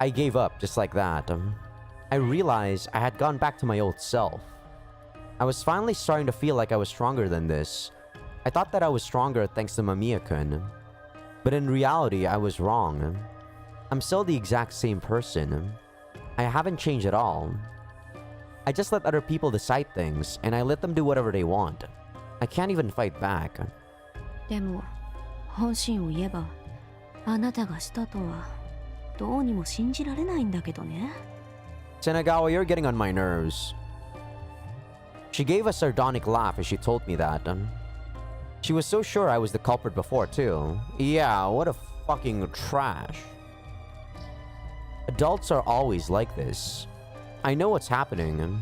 I gave up just like that. I realized I had gone back to my old self. I was finally starting to feel like I was stronger than this. I thought that I was stronger thanks to Mamiya-kun. But in reality, I was wrong. I'm still the exact same person. I haven't changed at all. I just let other people decide things, and I let them do whatever they want. I can't even fight back. でも本心を言えばあなたがしたとはどうにも信じられないんだけどね。 Senagawa, you're getting on my nerves. She gave a sardonic laugh as she told me that. She was so sure I was the culprit before, too. Yeah, what a fucking trash. Adults are always like this. I know what's happening.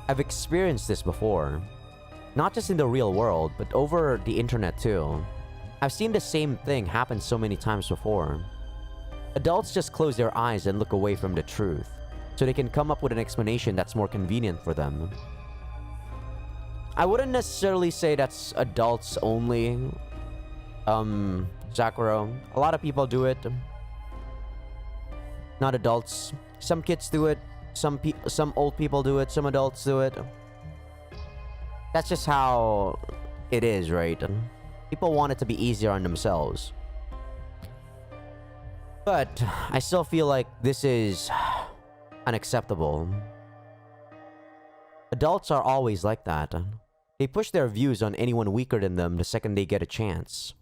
I've experienced this before. Not just in the real world, but over the internet too. I've seen the same thing happen so many times before. Adults just close their eyes and look away from the truth, so they can come up with an explanation that's more convenient for them. I wouldn't necessarily say that's adults only. Sakura. A lot of people do it. Not adults. Some kids do it. Some old people do it. Some adults do it. That's just how it is, right? People want it to be easier on themselves. But I still feel like this is unacceptable. Adults are always like that. They push their views on anyone weaker than them the second they get a chance.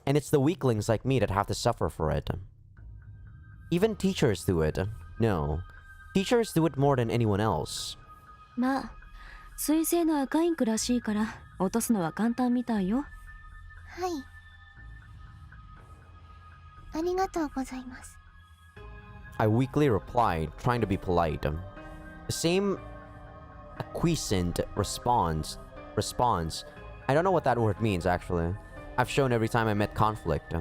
And it's the weaklings like me that have to suffer for it. Even teachers do it. No. Teachers do it more than anyone else. まあ水星の赤インクらしいから落とすのは簡単みたいよ。はい。ありがとうございます。 I weakly replied, trying to be polite. The same acquiescent response. I don't know what that word means, actually. I've shown every time I met conflict.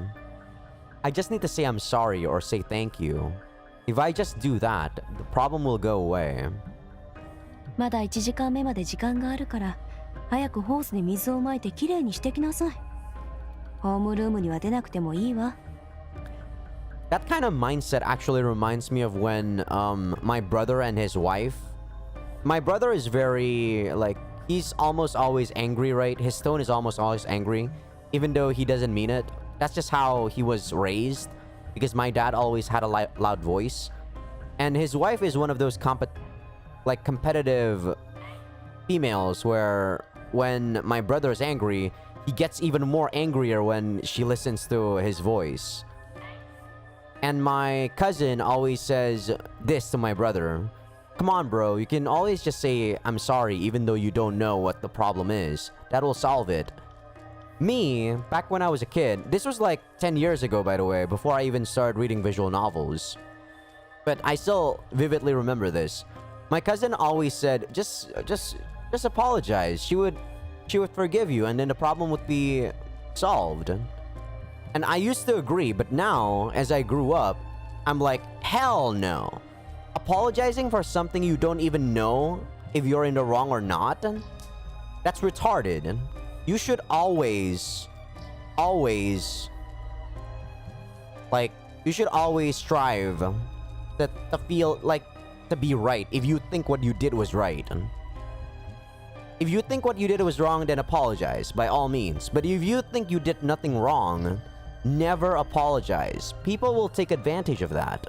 I just need to say I'm sorry or say thank you. If I just do that, the problem will go away. まだ1時間目まで時間があるから早くホースで水をまいてきれいにしてきなさい。ホームルームには出なくてもいいわ。 That kind of mindset actually reminds me of when my brother and his wife. My brother is very, like, he's almost always angry, right? His tone is almost always angry, even though he doesn't mean it. That's just how he was raised, because my dad always had a loud voice. And his wife is one of those competitive females where when my brother is angry, he gets even more angrier when she listens to his voice. And my cousin always says this to my brother. Come on, bro, you can always just say, I'm sorry, even though you don't know what the problem is. That will solve it. Me, back when I was a kid, this was like 10 years ago, by the way, before I even started reading visual novels. But I still vividly remember this. My cousin always said, just apologize. She would forgive you, and then the problem would be solved. And I used to agree, but now, as I grew up, I'm like, hell no. Apologizing for something you don't even know if you're in the wrong or not, that's retarded. You should always strive to feel like to be right if you think what you did was right. If you think what you did was wrong, then apologize, by all means. But if you think you did nothing wrong, never apologize. People will take advantage of that.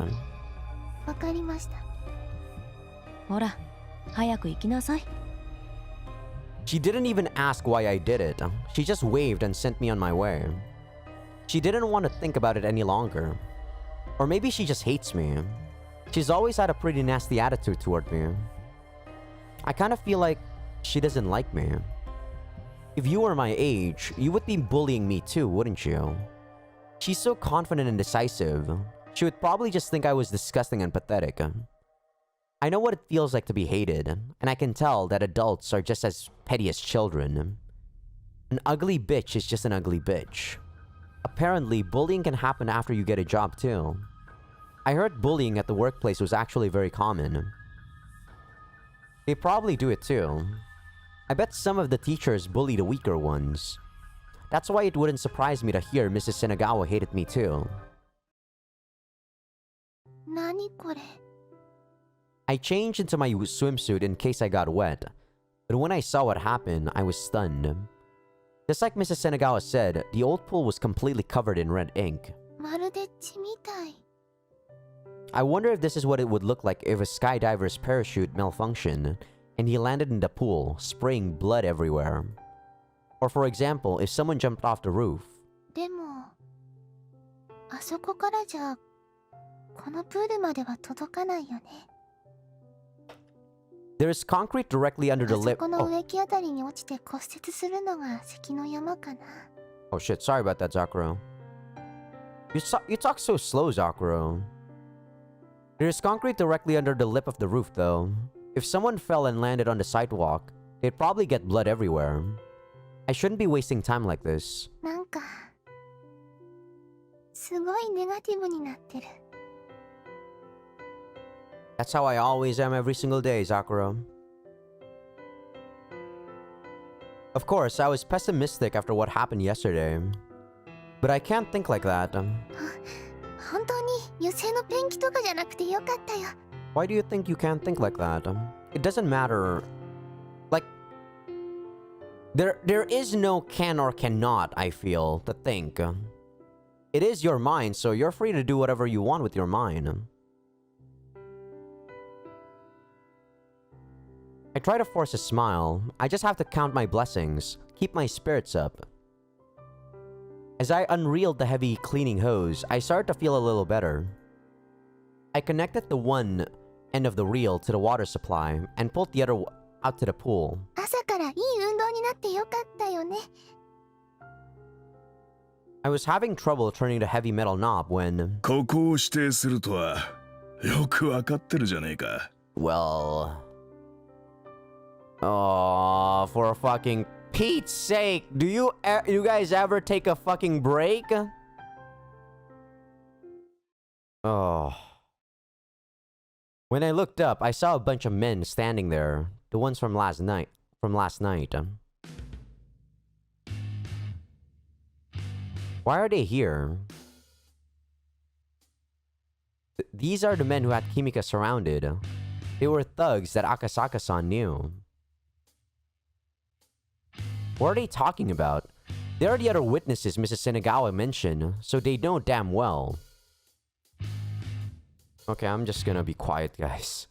わかりました。ほら、早く行きなさい。She didn't even ask why I did it. She just waved and sent me on my way. She didn't want to think about it any longer. Or maybe she just hates me. She's always had a pretty nasty attitude toward me. I kind of feel like she doesn't like me. If you were my age, you would be bullying me too, wouldn't you? She's so confident and decisive. She would probably just think I was disgusting and pathetic. I know what it feels like to be hated, and I can tell that adults are just as petty as children. An ugly bitch is just an ugly bitch. Apparently, bullying can happen after you get a job too. I heard bullying at the workplace was actually very common. They probably do it too. I bet some of the teachers bully the weaker ones. That's why it wouldn't surprise me to hear Mrs. Senagawa hated me too. 何これ？ I changed into my swimsuit in case I got wet, but when I saw what happened, I was stunned. Just like Mrs. Senagawa said, the old pool was completely covered in red ink. まるで血みたい。 I wonder if this is what it would look like if a skydiver's parachute malfunctioned and he landed in the pool, spraying blood everywhere. Or for example, if someone jumped off the roof. でも、あそこからじゃこのプールまでは届かないよね。 There is concrete directly under the あそ lip. この植木あたりに落ちて骨折するのが関の山かな。 Oh shit, sorry about that, Zakuro. You talk so slow, Zakuro. There is concrete directly under the lip of the roof, though. If someone fell and landed on the sidewalk, they'd probably get blood everywhere. I shouldn't be wasting time like this. なんか、すごいネガティブになってる。 That's how I always am every single day, Zakuro. Of course, I was pessimistic after what happened yesterday. But I can't think like that. 本当に油性のペンキとかじゃなくてよかったよ。 Why do you think you can't think like that? It doesn't matter. Like, there is no can or cannot, I feel, to think. It is your mind, so you're free to do whatever you want with your mind. I try to force a smile. I just have to count my blessings, keep my spirits up. As I unreeled the heavy cleaning hose, I started to feel a little better. I connected the one end of the reel to the water supply and pulled the other out to the pool. 朝からいい運動になってよかったよね。 I was having trouble turning the heavy metal knob when... ここを指定するとはよくわかってるじゃねえか。 Well... Oh, for fucking Pete's sake, do you guys ever take a fucking break? Oh. When I looked up, I saw a bunch of men standing there. The ones from last night. Why are they here? These are the men who had Kimika surrounded. They were thugs that Akasaka-san knew. What are they talking about? They are the other witnesses Mrs. Senagawa mentioned, so they know damn well. Okay, I'm just gonna be quiet, guys.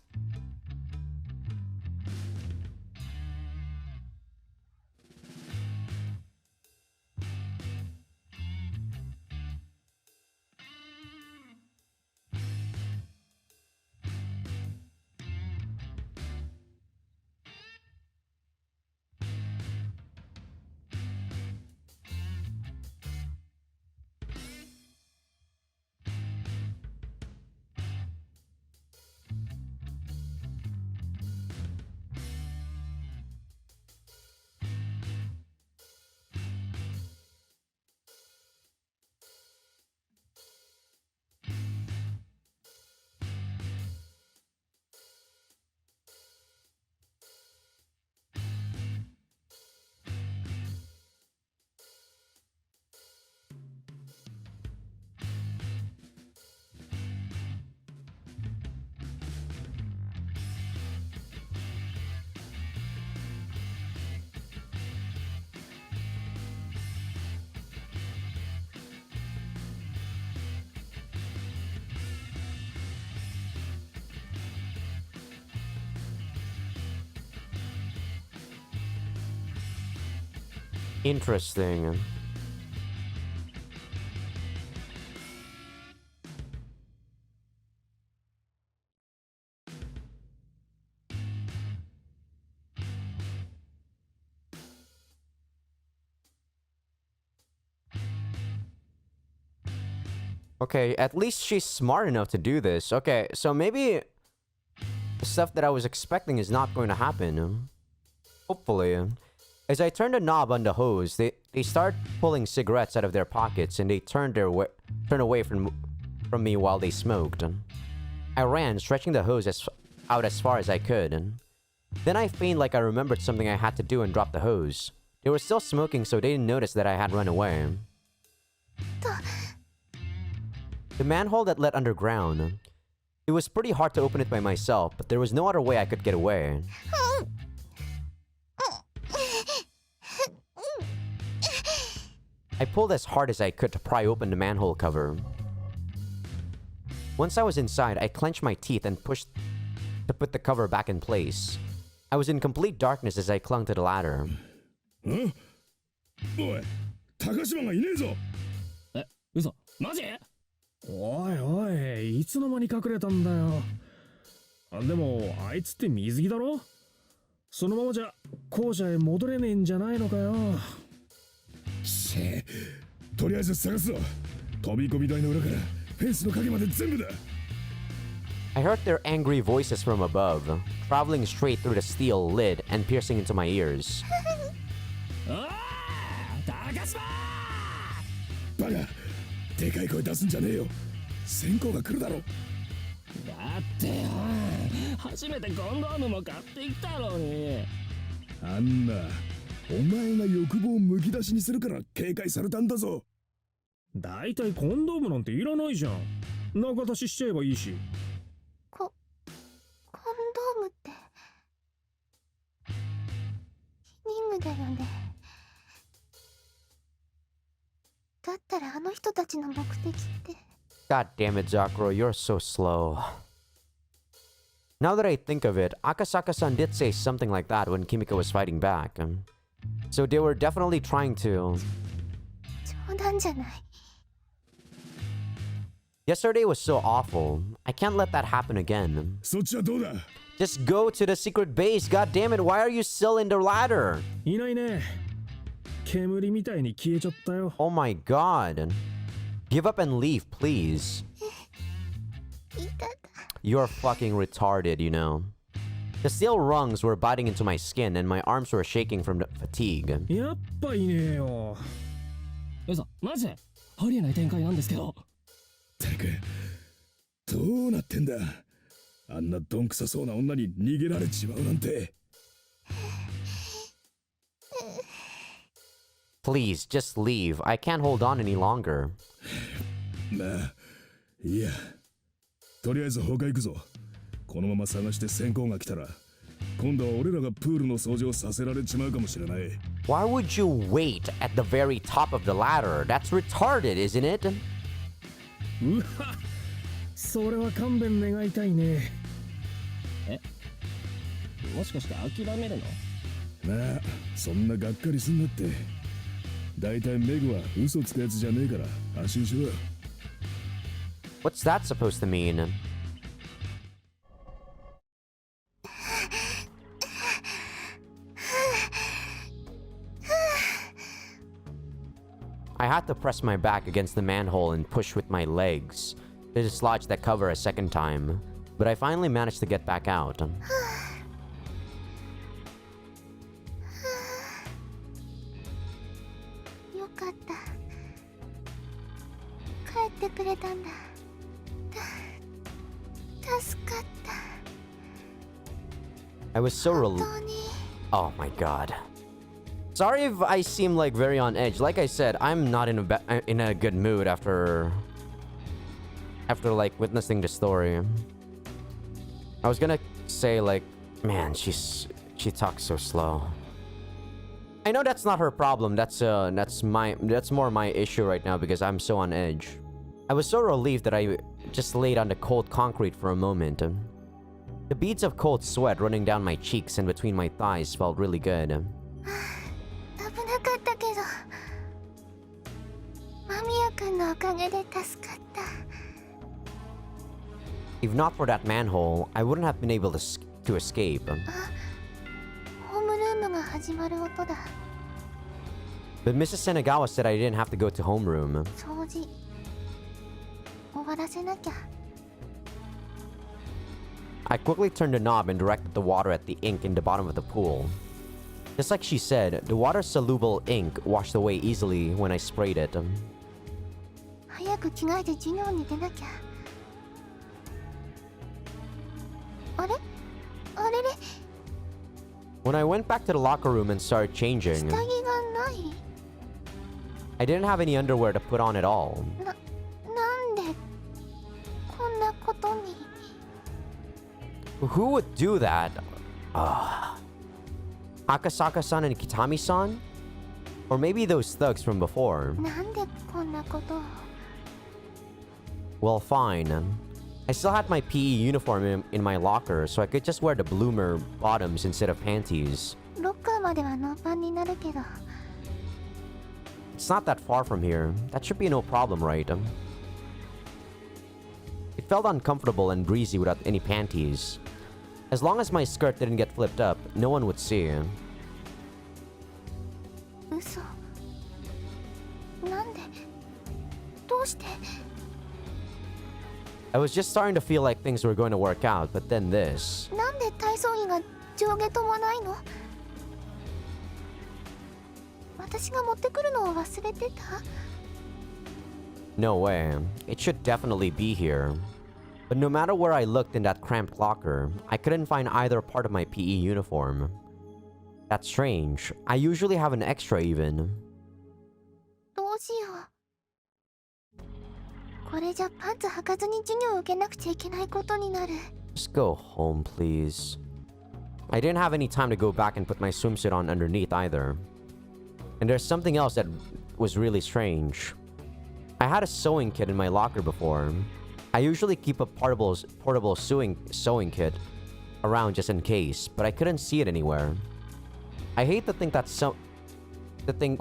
Interesting. Okay, at least she's smart enough to do this. Okay, so maybe the stuff that I was expecting is not going to happen. Hopefully. As I turned the knob on the hose, they start pulling cigarettes out of their pockets and they turn away from me while they smoked. I ran, stretching the hose out as far as I could. Then I feigned like I remembered something I had to do and dropped the hose. They were still smoking, so they didn't notice that I had run away. The manhole that led underground. It was pretty hard to open it by myself, but there was no other way I could get away. I pulled as hard as I could to pry open the manhole cover. Once I was inside, I clenched my teeth and pushed to put the cover back in place. I was in complete darkness as I clung to the ladder. んおい高島がいねえぞえ、嘘マジ？おいおい、いつの間に隠れたんだよ。でも、あいつって水着だろ？そのままじゃ校舎へ戻れねえんじゃないのかよ。しえとりあえず探すぞ飛び込み台の裏からフェンスの影まで全部だ I heard their angry voices from above, traveling straight through the steel lid and piercing into my ears. バカでかい声出すんじゃねえよ先行が来るだろだってよ初めてコンドームも買ってきたのにあんなお前が欲望をむき出しにするから警戒されたんだぞだいたいコンドームなんていらないじゃん中出ししちゃえばいいしコンドームってヒニングだよねだったらあの人たちの目的って God damn it, Zakuro, you're so slow. Now that I think of it, Akasaka-san did say something like that when Kimiko was fighting back. So they were definitely trying to... 冗談じゃない Yesterday was so awful. I can't let that happen again. そっちはどうだ Just go to the secret base. God damn it, why are you still in the ladder? いないね煙みたいに消えちゃったよ Oh my god. Give up and leave, please. いただ You're fucking retarded, you know. The steel rungs were biting into my skin and my arms were shaking from the fatigue. やっぱいねえよ嘘マジありえない展開なんですけどたくどうなってんだあんなどんくさそうな女に逃げられちまうなんて Please, just leave. I can't hold on any longer. まあいいやとりあえず他行くぞこのまま探して先行が来たら今度は俺らがプールの掃除をさせられちまうかもしれない Why would you wait at the very top of the ladder? That's retarded, isn't it? うわそれは勘弁願いたいねえもしかして諦めるのまあそんながっかりすんなってだいたいメグは嘘つくやつじゃねえから安心しろ What's that supposed to mean? I had to press my back against the manhole and push with my legs to dislodge that cover a second time, but I finally managed to get back out. よかった帰ってくれたんだ助かった I was so 本 relieved. 当に Oh my god. Sorry if I seem like very on edge. Like I said, I'm not in a good mood after like witnessing the story. I was gonna say like, man, she talks so slow. I know that's not her problem. That's more my issue right now because I'm so on edge. I was so relieved that I just laid on the cold concrete for a moment. The beads of cold sweat running down my cheeks and between my thighs felt really good. 危なかったけどかげで助かった。 If not for that manhole, I wouldn't have been able to escape. ホームルームが始まる音だ。 But Mrs. Senagawa said I didn't have to go to homeroom. 掃除終わらせなきゃ。 I quickly turned the knob and directed the water at the ink in the bottom of the pool. Just like she said, the water-soluble ink washed away easily when I sprayed it. 早く着替えて授業に出なきゃ。あれあれれ When I went back to the locker room and started 下 changing, 着がない。 I didn't have any underwear to put on at all. なんでこんなことに。 Who would do that? Akasaka-san and Kitami-san? Or maybe those thugs from before. なんでこんなことを。 Well, fine. I still had my PE uniform in my locker, so I could just wear the bloomer bottoms instead of panties. ロッカーまではノーパンになるけど。 It's not that far from here. That should be no problem, right? It felt uncomfortable and breezy without any panties. As long as my skirt didn't get flipped up, no one would see. 嘘。なんでどうして。 I was just starting to feel like things were going to work out, but then this. なんで体操着が上下ともないの。私が持ってくるのを忘れてた。 No way. It should definitely be here. But no matter where I looked in that cramped locker, I couldn't find either part of my PE uniform. That's strange. I usually have an extra even. どうしよう。これじゃパンツ履かずに授業を受けなくちゃいけないことになる。 Just go home, please. I didn't have any time to go back and put my swimsuit on underneath either. And there's something else that was really strange. I had a sewing kit in my locker before. I usually keep a portable sewing kit around just in case, but I couldn't see it anywhere. I hate to think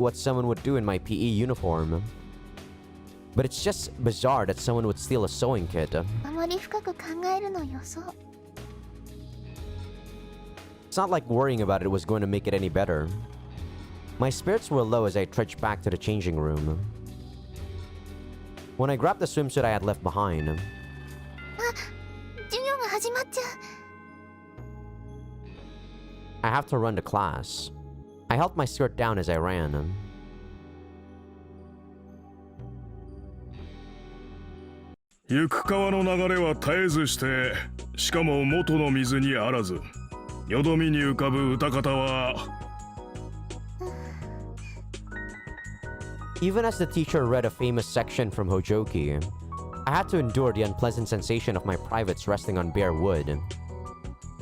what someone would do in my PE uniform. But it's just bizarre that someone would steal a sewing kit. あまり深く考えるのよそう。 It's not like worrying about it was going to make it any better. My spirits were low as I trudged back to the changing room. When I grabbed the swimsuit I had left behind, あ、授業が始まっちゃう。 I have to run to class. I held my skirt down as I ran. 行く川の流れは絶えずして、しかも元の水にあらず。よどみに浮かぶ歌方は。 Even as the teacher read a famous section from Hojoki, I had to endure the unpleasant sensation of my privates resting on bare wood.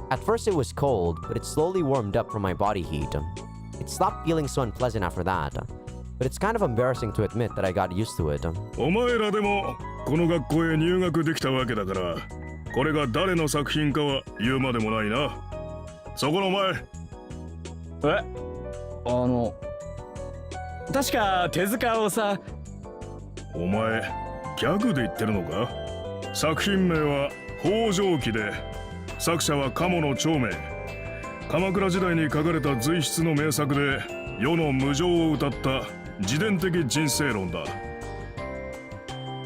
At first it was cold, but it slowly warmed up from my body heat. It stopped feeling so unpleasant after that, but it's kind of embarrassing to admit that I got used to it. お前らでもこの学校へ入学できたわけだから、これが誰の作品かは言うまでもないな。そこの前。確か手塚治虫。お前ギャグで言ってるのか。作品名は北条記で、作者は鴨の長明。鎌倉時代に書かれた随筆の名作で、世の無常を歌った自伝的人生論だ。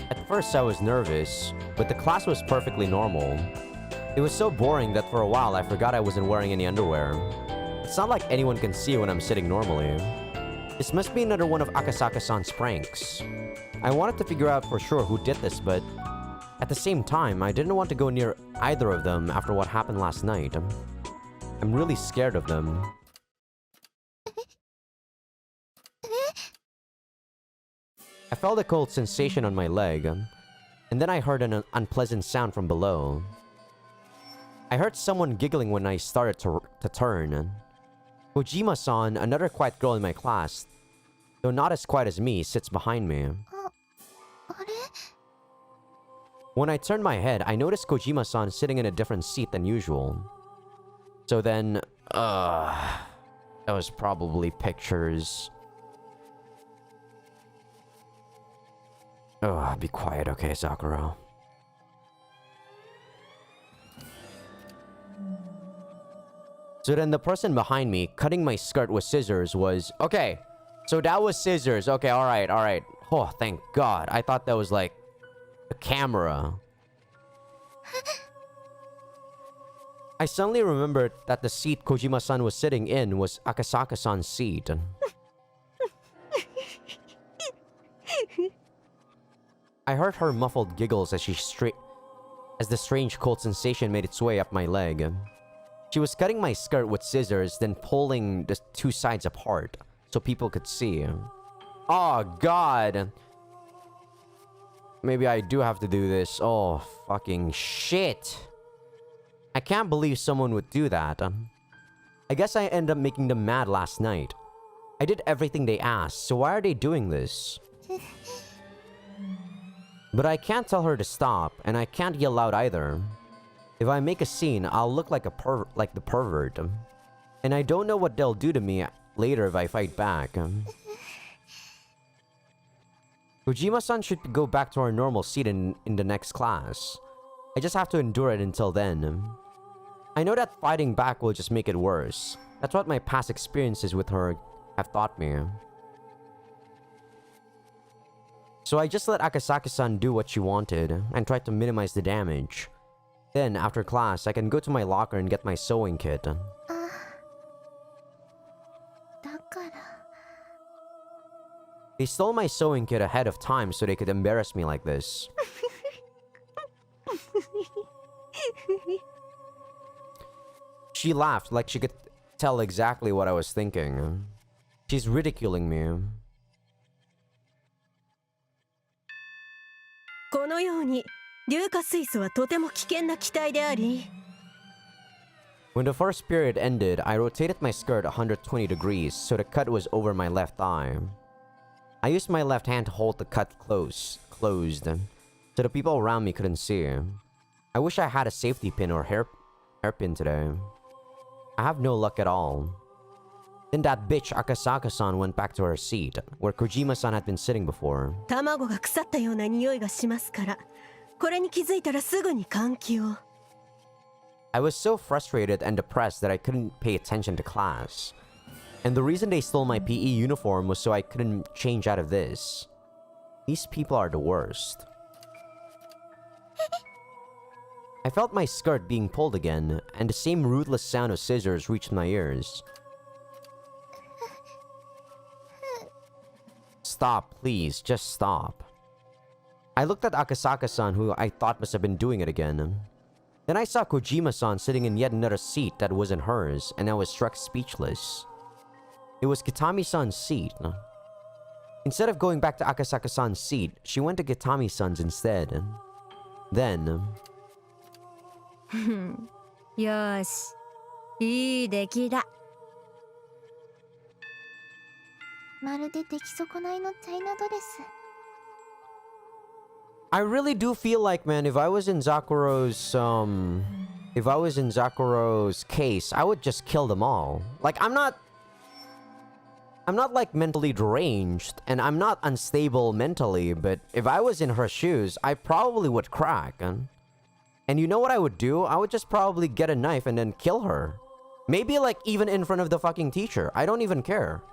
At first I was nervous, but the class was perfectly normal. It was so boring that for a while I forgot I wasn't wearing any underwear. It's not like anyone can see when I'm sitting normally. This must be another one of Akasaka-san's pranks. I wanted to figure out for sure who did this, but at the same time, I didn't want to go near either of them after what happened last night. I'm really scared of them. I felt a cold sensation on my leg, and then I heard an unpleasant sound from below. I heard someone giggling when I started to turn. Kojima-san, another quiet girl in my class, though not as quiet as me, sits behind me. あれ When I turned my head, I noticed Kojima-san sitting in a different seat than usual. So then, that was probably pictures. Oh, be quiet, okay, Sakura. So then the person behind me cutting my skirt with scissors was... Okay, so that was scissors. Okay, alright, alright. Oh, thank God. I thought that was like a camera. I suddenly remembered that the seat Kojima-san was sitting in was Akasaka-san's seat. I heard her muffled giggles as as the strange cold sensation made its way up my leg. She was cutting my skirt with scissors, then pulling the two sides apart so people could see. Oh, God. Maybe I do have to do this. Oh, fucking shit. I can't believe someone would do that. I guess I ended up making them mad last night. I did everything they asked, so why are they doing this? But I can't tell her to stop, and I can't yell out either. If I make a scene, I'll look like the pervert. And I don't know what they'll do to me later if I fight back. Kojima-san should go back to our normal seat in the next class. I just have to endure it until then. I know that fighting back will just make it worse. That's what my past experiences with her have taught me. So I just let Akasaka-san do what she wanted, and tried to minimize the damage. Then, after class, I can go to my locker and get my sewing kit. だから They stole my sewing kit ahead of time so they could embarrass me like this. She laughed like she could tell exactly what I was thinking. She's ridiculing me. このように硫化水素はとても危険な気体であり When the first period ended, I rotated my skirt 120 degrees so the cut was over my left eye. I used my left hand to hold the cut closed, so the people around me couldn't see. I wish I had a safety pin or hairpin today. I have no luck at all. Then that bitch Akasaka-san went back to her seat, where Kojima-san had been sitting before. 卵が腐ったような匂いがしますからこれに気づいたらすぐに換気を I was so frustrated and depressed that I couldn't pay attention to class. And the reason they stole my PE uniform was so I couldn't change out of this. These people are the worst. I felt my skirt being pulled again, and the same ruthless sound of scissors reached my ears. Stop, please, just stop. I looked at Akasaka-san, who I thought must have been doing it again. Then I saw Kojima-san sitting in yet another seat that wasn't hers, and I was struck speechless. It was Kitami-san's seat. Instead of going back to Akasaka-san's seat, she went to Kitami-san's instead. Then... よーしいい出来だまるで出来損ないのチャイナドレス I really do feel like, man, if I was in Zakuro's case, I would just kill them all. Like, I'm not like mentally deranged, and I'm not unstable mentally, but if I was in her shoes, I probably would crack. And you know what I would do? I would just probably get a knife and then kill her. Maybe, like, even in front of the fucking teacher. I don't even care.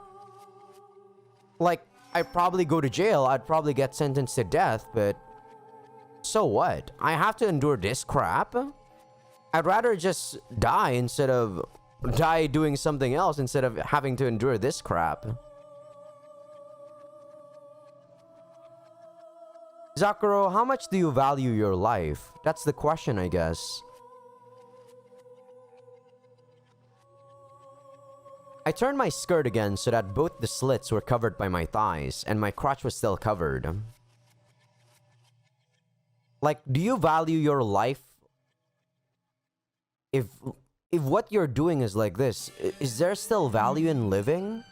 Like, I'd probably go to jail, I'd probably get sentenced to death, but... So what? I have to endure this crap? I'd rather just die instead of... die doing something else instead of having to endure this crap. Zakuro, how much do you value your life? That's the question, I guess. I turned my skirt again so that both the slits were covered by my thighs, and my crotch was still covered. Like, do you value your life? If what you're doing is like this, is there still value in living?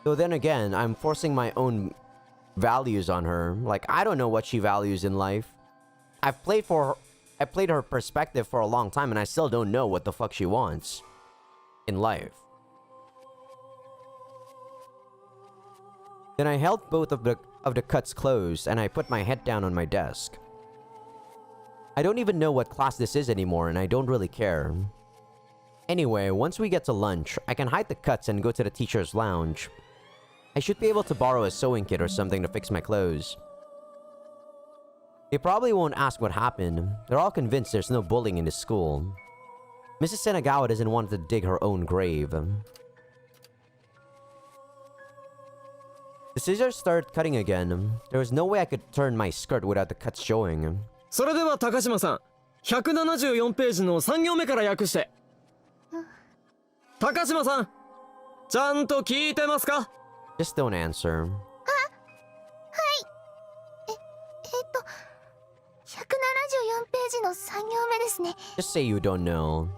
So then again, I'm forcing my own values on her. Like, I don't know what she values in life. I played her perspective for a long time, and I still don't know what the fuck she wants in life. Then I held both of the cuts closed and I put my head down on my desk. I don't even know what class this is anymore and I don't really care. Anyway, once we get to lunch, I can hide the cuts and go to the teacher's lounge. I should be able to borrow a sewing kit or something to fix my clothes. They probably won't ask what happened. They're all convinced there's no bullying in the school. Mrs. Senagawa doesn't want to dig her own grave. The scissors started cutting again. There was no way I could turn my skirt without the cuts showing. それでは高島さん、174ページの3行目から訳して。高島さん、ちゃんと聞いてますか？ Just don't answer. 174ページの3行目ですね。 Just say you don't know.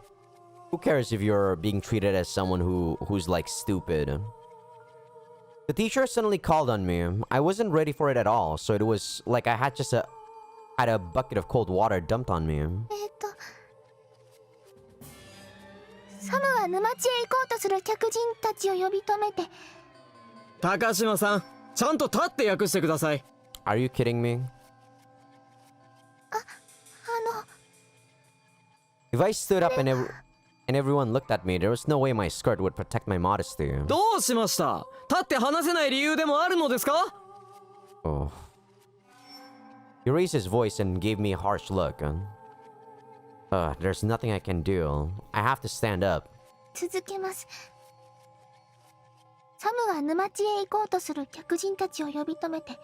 Who cares if you're being treated as someone who's like stupid? The teacher suddenly called on me. I wasn't ready for it at all, so it was like I had had a bucket of cold water dumped on me. サムは沼地へ行こうとする客人たちを呼び止めて。高島さん、ちゃんと立って訳してください。Are you kidding me? If I stood up and everyone looked at me, there was no way my skirt would protect my modesty. どうしました？立って話せない理由でもあるのですか？ Oh. He raised his voice and gave me a harsh look. There's nothing I can do. I have to stand up. 続けます。サムは沼地へ行こうとする客人たちを呼び止めて、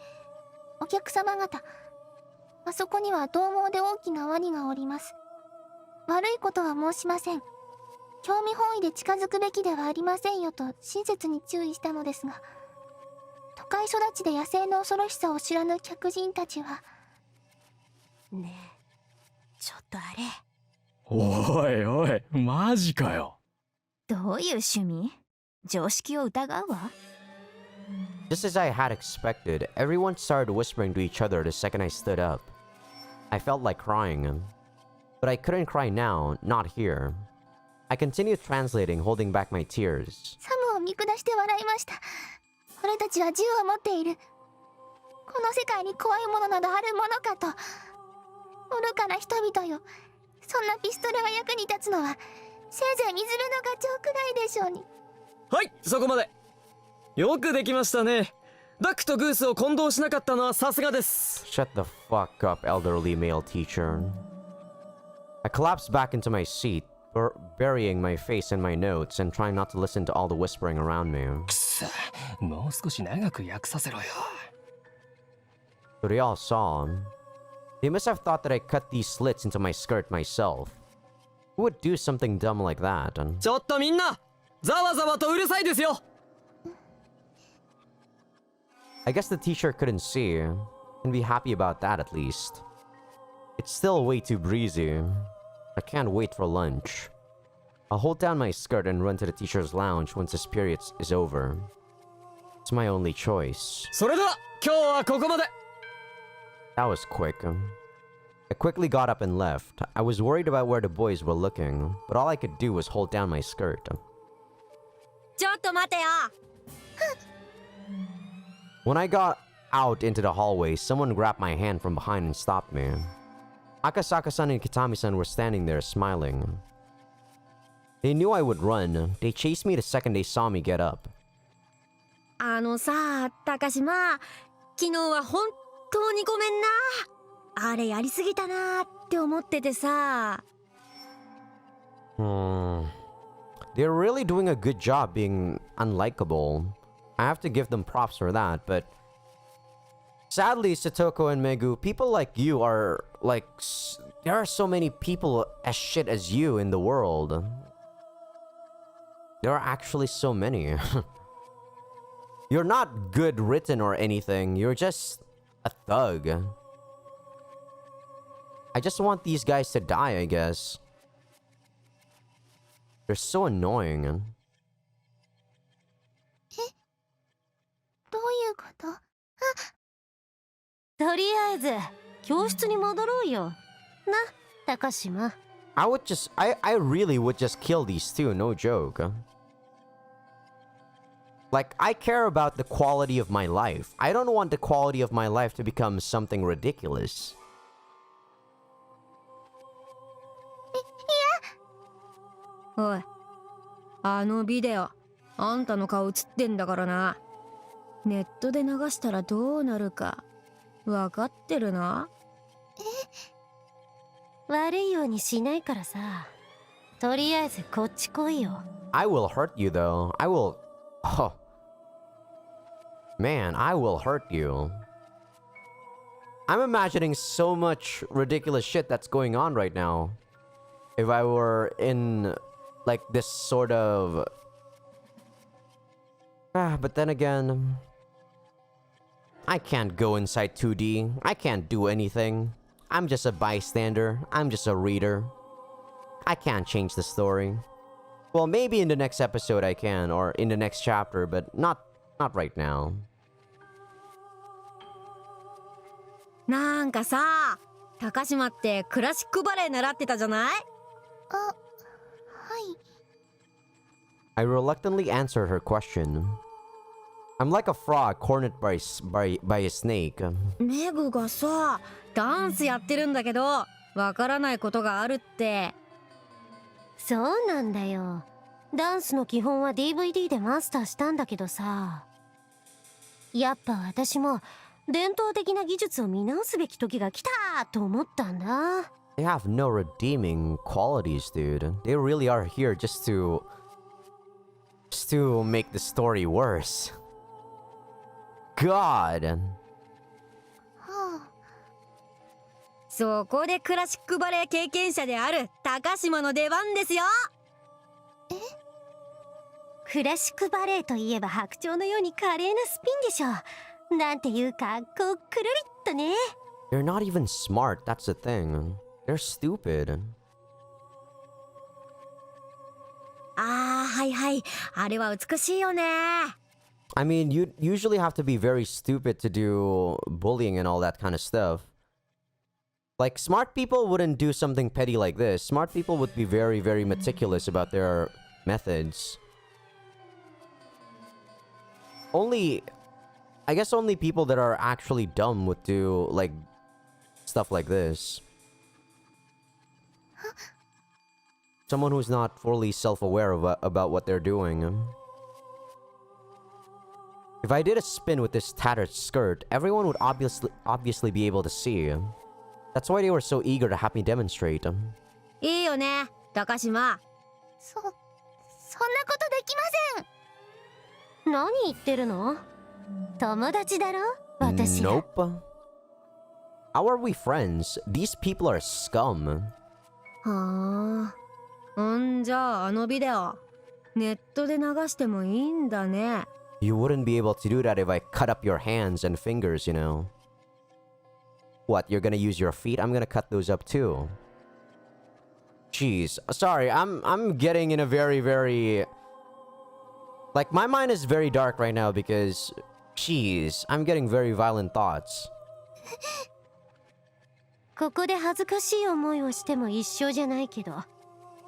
お客様方、あそこには獰猛で大きなワニがおります。悪いことは申しません。興味本位で近づくべきではありませんよと親切に注意したのですが、都会育ちで野生の恐ろしさを知らぬ客人たちは。ねえ、ちょっとあれ。おいおい、マジかよ。どういう趣味？常識を疑うわ。Just as I had expected, everyone started whispering to each other the second I stood up. I felt like crying. But I couldn't cry now, not here. I continued translating, holding back my tears. サムを見下して笑いました。俺たちは銃を持っている。この世界に怖いものなどあるものかと。愚かな人々よ。そんなピストルが役に立つのは、せいぜい水辺のガチョウくらいでしょうに。はい、そこまで。よくできましたね。ダックとグースを混同しなかったのはさすがです。Shut the fuck up, elderly male teacher. I collapsed back into my seat, burying my face in my notes and trying not to listen to all the whispering around me. くそ、もう少し長く訳させろよ。So they all saw. They must have thought that I cut these slits into my skirt myself. Who would do something dumb like that? ちょっとみんな、ざわざわとうるさいですよ。I guess the teacher couldn't see, and be happy about that at least. It's still way too breezy. I can't wait for lunch. I'll hold down my skirt and run to the teacher's lounge once this period is over. It's my only choice. それでは今日はここまで。That was quick. I quickly got up and left. I was worried about where the boys were looking, but all I could do was hold down my skirt. ちょっと待てよ。 When I got out into the hallway, someone grabbed my hand from behind and stopped me. Akasaka-san and Kitami-san were standing there smiling. They knew I would run. They chased me the second they saw me get up. さ、高島、昨日は本当にごめんな。あれやりすぎたなって思っててさ。They're really doing a good job being unlikable. I have to give them props for that, but sadly, Satoko and Megu, people like you are like... There are so many people as shit as you in the world. There are actually so many. You're not good written or anything. You're just a thug. I just want these guys to die, I guess. They're so annoying. どういうこと？とりあえず教室に戻ろうよ。な、高島。I really would just kill these two, no joke. Like, I care about the quality of my life. I don't want the quality of my life to become something ridiculous. おい、あのビデオ、あんたの顔映ってんだからな。ネットで流したらどうなるか、わかってるな。悪いようにしないからさ。とりあえずこっち来いよ。I will hurt you though. I will... Oh. Man, I will hurt you. I'm imagining so much ridiculous shit that's going on right now. If I were in, like, this sort of... but then again... I can't go inside 2D. I can't do anything. I'm just a bystander. I'm just a reader. I can't change the story. Well, maybe in the next episode I can, or in the next chapter, but not right now. なんかさ、高島ってクラシックバレエ習ってたじゃない？あ、はい。 I reluctantly answered her question. I'm like a frog cornered by a snake. メグがさ、ダンスやってるんだけど、わからないことがあるって。そうなんだよ。ダンスの基本は DVD でマスターしたんだけどさ。やっぱ私も伝統的な技術を見直すべき時が来たと思ったんだ。They have no redeeming qualities, dude. They really are here just to make the story worse. God. はあ。そこでクラシックバレエ経験者である高島の出番ですよ。クラシックバレエといえば白鳥のように華麗なスピンでしょ。なんていうかこうくるりっとね。 They're not even smart, that's the thing. They're stupid. ああ、はいはい。あれは美しいよね。I mean, you usually have to be very stupid to do bullying and all that kind of stuff. Like, smart people wouldn't do something petty like this. Smart people would be very, very meticulous about their methods. I guess only people that are actually dumb would do, like, stuff like this. Someone who's not fully self-aware about what they're doing. If I did a spin with this tattered skirt, everyone would obviously be able to see. That's why they were so eager to have me demonstrate. いいよね、高島。そんなことできません。何言ってるの？友達だろ私ら。 Nope. How are we friends? These people are scum. はあ。んじゃああのビデオ、ネットで流してもいいんだね。You wouldn't be able to do that if I cut up your hands and fingers, you know. What, you're gonna use your feet? I'm gonna cut those up too. Jeez. Sorry, I'm getting in a very, very... Like, my mind is very dark right now because... Jeez, I'm getting very violent thoughts. ここで恥ずかしい思いをしても一緒じゃないけど、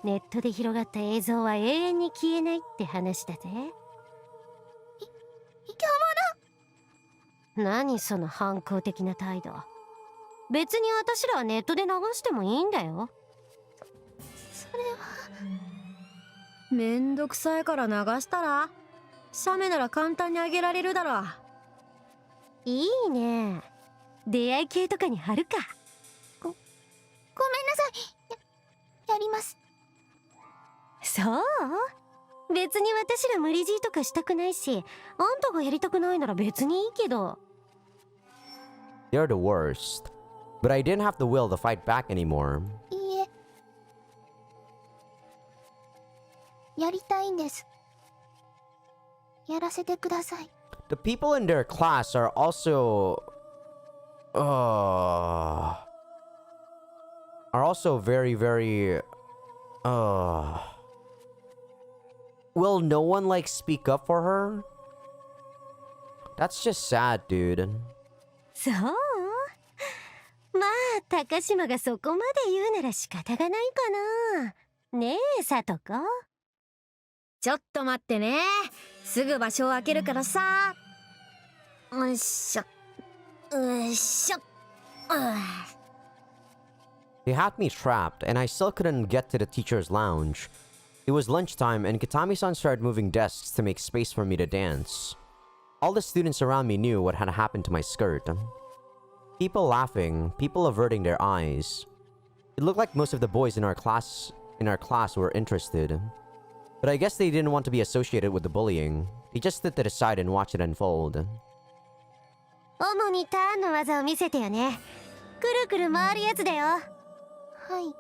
ネットで広がった映像は永遠に消えないって話だぜ。何その反抗的な態度。別に私らはネットで流してもいいんだよ。それは。めんどくさいから流したら、写メなら簡単にあげられるだろ。いいね。出会い系とかに貼るか。ごめんなさい。やります。そう？別に私ら無理強いとかしたくないし、あんたがやりたくないなら別にいいけど。They're the worst. But I didn't have the will to fight back anymore. いいえ。やりたいんです。やらせてください。The people in their class are also... are also very, very... Will no one, like, speak up for her? That's just sad, dude. そう？まあ、高島がそこまで言うなら仕方がないかな。ねえ、さとこ。ちょっと待ってね。すぐ場所を開けるからさ。よいしょ。よいしょ。They had me trapped, and I still couldn't get to the teacher's lounge. It was lunchtime, and Katami-san started moving desks to make space for me to dance. All the students around me knew what had happened to my skirt. People laughing, people averting their eyes. It looked like most of the boys in our class were interested. But I guess they didn't want to be associated with the bullying. They just stood to the side and watched it unfold. 主にターンの技を見せてよね。くるくる回るやつだよ。はい。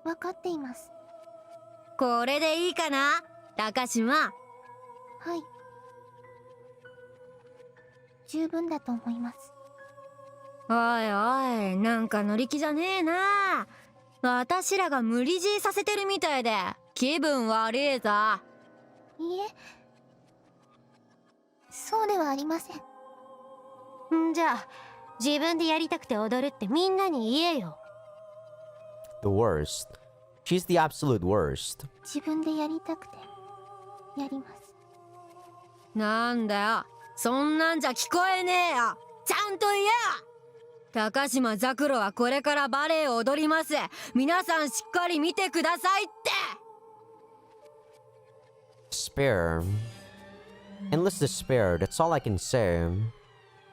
わかっています。これでいいかな、高島。はい。十分だと思います。おいおい、なんか乗り気じゃねえな。私らが無理強いさせてるみたいで気分悪いぞ。いいえ、そうではありません。じゃあ自分でやりたくて踊るってみんなに言えよ。 The worst. She's the absolute worst. 自分でやりたくてやります。なんだよ、そんなんじゃ聞こえねえよ。ちゃんと言えよ。高島ザクロはこれからバレエを踊ります。皆さんしっかり見てくださいって。 Despair. Endless despair, that's all I can say.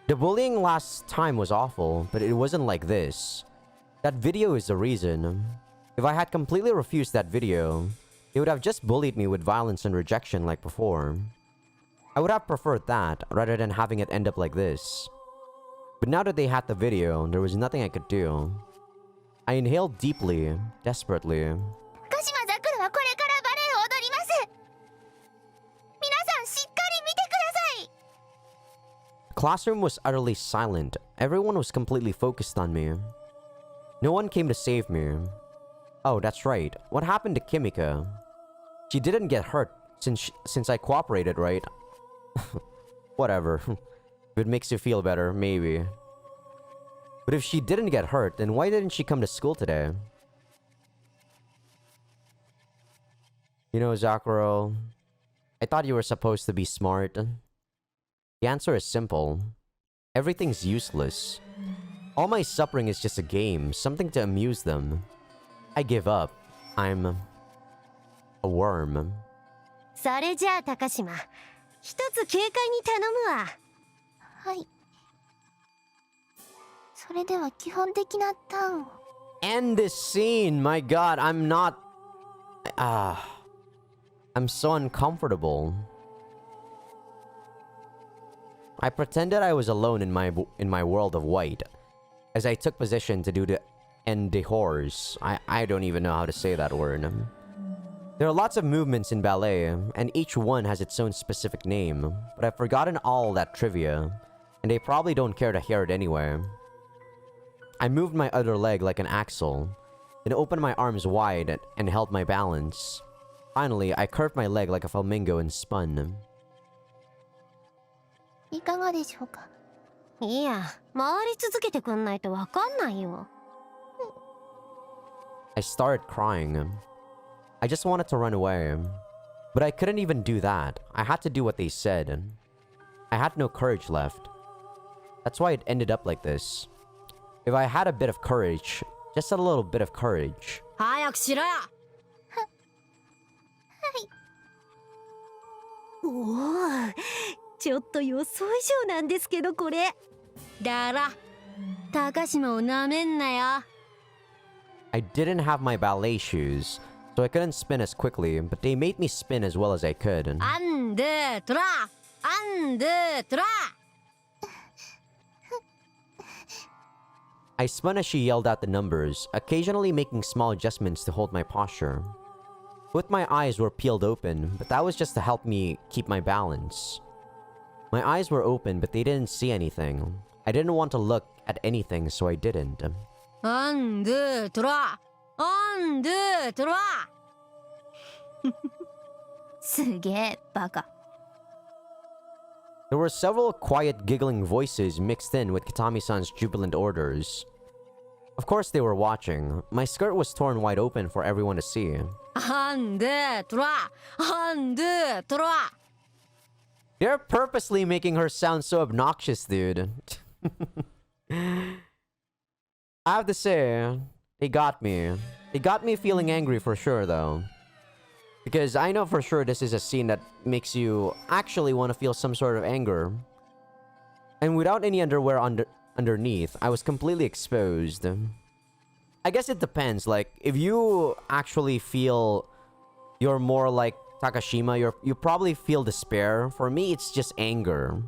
The bullying last time was awful, but it wasn't like this. That video is the reason. If I had completely refused that video, they would have just bullied me with violence and rejection like before. I would have preferred that, rather than having it end up like this. But now that they had the video, there was nothing I could do. I inhaled deeply, desperately. 高島ザクロはこれからバレエを踊ります。皆さんしっかり見てください。 The classroom was utterly silent. Everyone was completely focused on me. No one came to save me. Oh, that's right. What happened to Kimika? She didn't get hurt since I cooperated, right? Whatever. If it makes you feel better, maybe. But if she didn't get hurt, then why didn't she come to school today? You know, Zakuro, I thought you were supposed to be smart. The answer is simple. Everything's useless. All my suffering is just a game, something to amuse them. I give up. I'm a worm. それじゃあ高島、一つ警戒に頼むわ。はい。それでは基本的なターンを。End this scene! My god, I'm not... I'm so uncomfortable. I pretended I was alone in my world of white, as I took position to do the end the horrors. I don't even know how to say that word. There are lots of movements in ballet, and each one has its own specific name, but I've forgotten all that trivia, and they probably don't care to hear it anyway. I moved my other leg like an axle, then opened my arms wide and held my balance. Finally, I curved my leg like a flamingo and spun. いかがでしょうか。いや、回り続けてくんないとわかんないよ。I started crying. I just wanted to run away. But I couldn't even do that. I had to do what they said. I had no courage left. That's why it ended up like this. If I had a bit of courage, just a little bit of courage. 早くしろよ。おお、ちょっと予想以上なんですけどこれ。だら、高島をなめんなよ。I didn't have my ballet shoes, so I couldn't spin as quickly, but they made me spin as well as I could. アンドゥトラ、アンドゥトラ。I spun as she yelled out the numbers, occasionally making small adjustments to hold my posture. Both my eyes were peeled open, but that was just to help me keep my balance. My eyes were open, but they didn't see anything. I didn't want to look at anything, so I didn't. アンドゥトラ、アンドゥトラ。すげえバカ。There were several quiet, giggling voices mixed in with Katami-san's jubilant orders. Of course they were watching. My skirt was torn wide open for everyone to see. アンドゥトラ、アンドゥトラ。They're purposely making her sound so obnoxious, dude. I have to say, they got me. They got me feeling angry for sure, though. Because I know for sure this is a scene that makes you actually want to feel some sort of anger. And without any underwear underneath, I was completely exposed. I guess it depends. Like, if you actually feel you're more like Takashima, you probably feel despair. For me, it's just anger.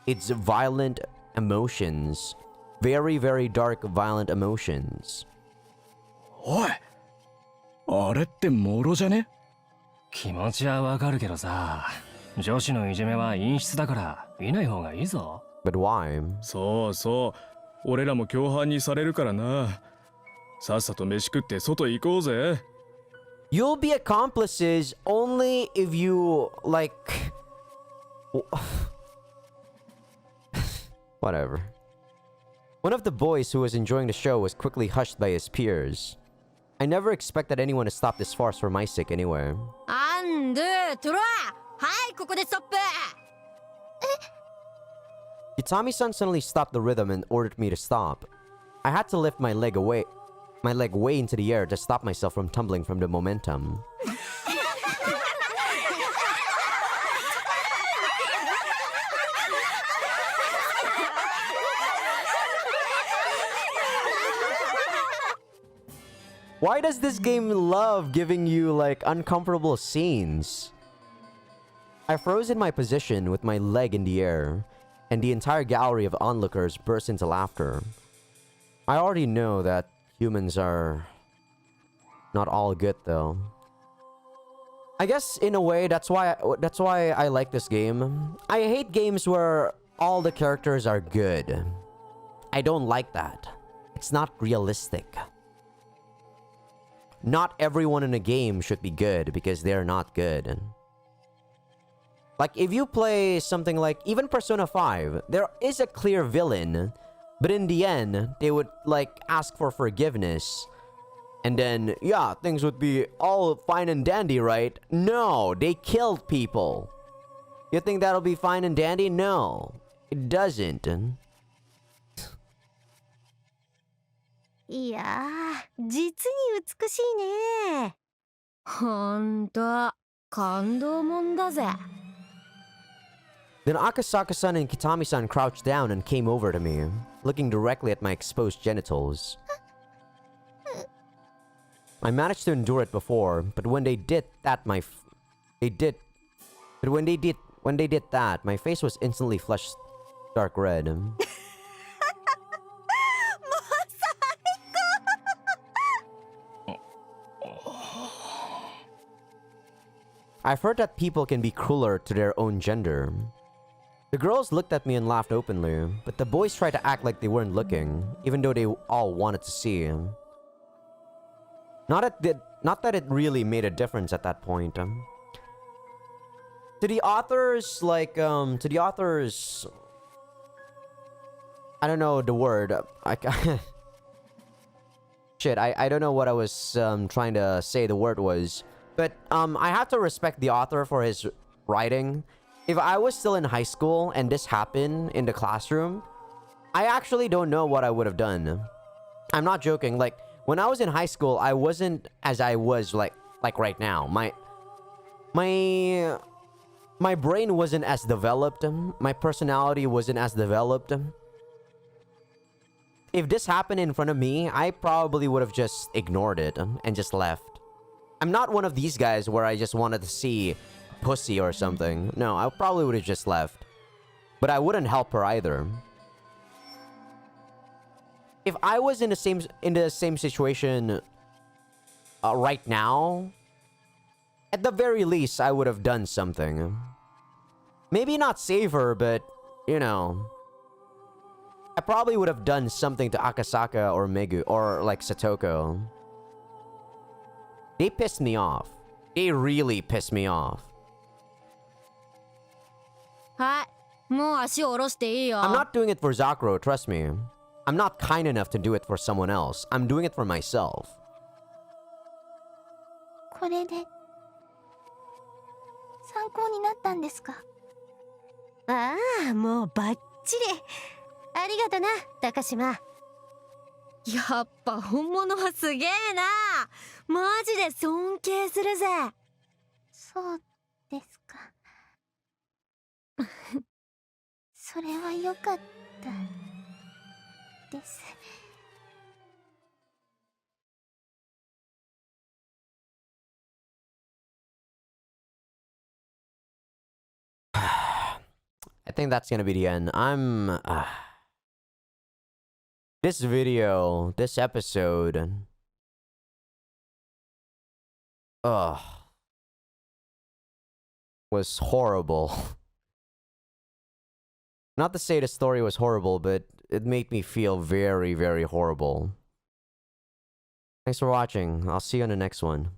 It's violent emotions. Very, very dark, violent emotions. おい、あれってもろじゃね？気持ちはわかるけどさ、女子のいじめは陰湿だから見ない方がいいぞ。But why? そうそう、俺らも共犯にされるからな。さっさと飯食って外行こうぜ。You'll be accomplices only if you, like... Whatever. One of the boys who was enjoying the show was quickly hushed by his peers. I never expected anyone to stop this farce for my sake anyway. アンドゥトラはいここでストップ Utami-san suddenly stopped the rhythm and ordered me to stop. I had to lift my leg way into the air to stop myself from tumbling from the momentum. Why does this game love giving you, like, uncomfortable scenes? I froze in my position with my leg in the air, and the entire gallery of onlookers burst into laughter. I already know that humans are not all good, though. I guess, in a way, that's why I like this game. I hate games where all the characters are good. I don't like that. It's not realistic. Not everyone in a game should be good because they're not good. Like, if you play something like even Persona 5, there is a clear villain, but in the end, they would, like, ask for forgiveness. And then, yeah, things would be all fine and dandy, right? No, they killed people. You think that'll be fine and dandy? No, it doesn't. いやー、実に美しいね。ほんと感動もんだぜ Then Akasaka-san and Kitami-san crouched down and came over to me, looking directly at my exposed genitals. I managed to endure it before, but when they did that, my face was instantly flushed dark red. I've heard that people can be crueler to their own gender. The girls looked at me and laughed openly, but the boys tried to act like they weren't looking, even though they all wanted to see. Not that it really made a difference at that point. To the authors, like, I don't know the word. Shit, I don't know what I was trying to say the word was. But I have to respect the author for his writing. If I was still in high school and this happened in the classroom, I actually don't know what I would have done. I'm not joking. Like, when I was in high school, I wasn't as I was like right now. My brain wasn't as developed. My personality wasn't as developed. If this happened in front of me, I probably would have just ignored it and just left. I'm not one of these guys where I just wanted to see pussy or something. No, I probably would have just left. But I wouldn't help her either. If I was in the same situation right now, at the very least, I would have done something. Maybe not save her, but, you know, I probably would have done something to Akasaka or Megu or, like, Satoko. They pissed me off. They really pissed me off. はいもう足を下ろしていいよ I'm not doing it for Zakuro, trust me. I'm not kind enough to do it for someone else. I'm doing it for myself. これで参考になったんですか？ああ、もうバッチリ。ありがとな、高島。やっぱ本物はすげえな。マジで尊敬するぜ。そうですか。それは良かったです。I think that's gonna be the end. This video, this episode, was horrible. Not to say the story was horrible, but it made me feel very, very horrible. Thanks for watching. I'll see you on the next one.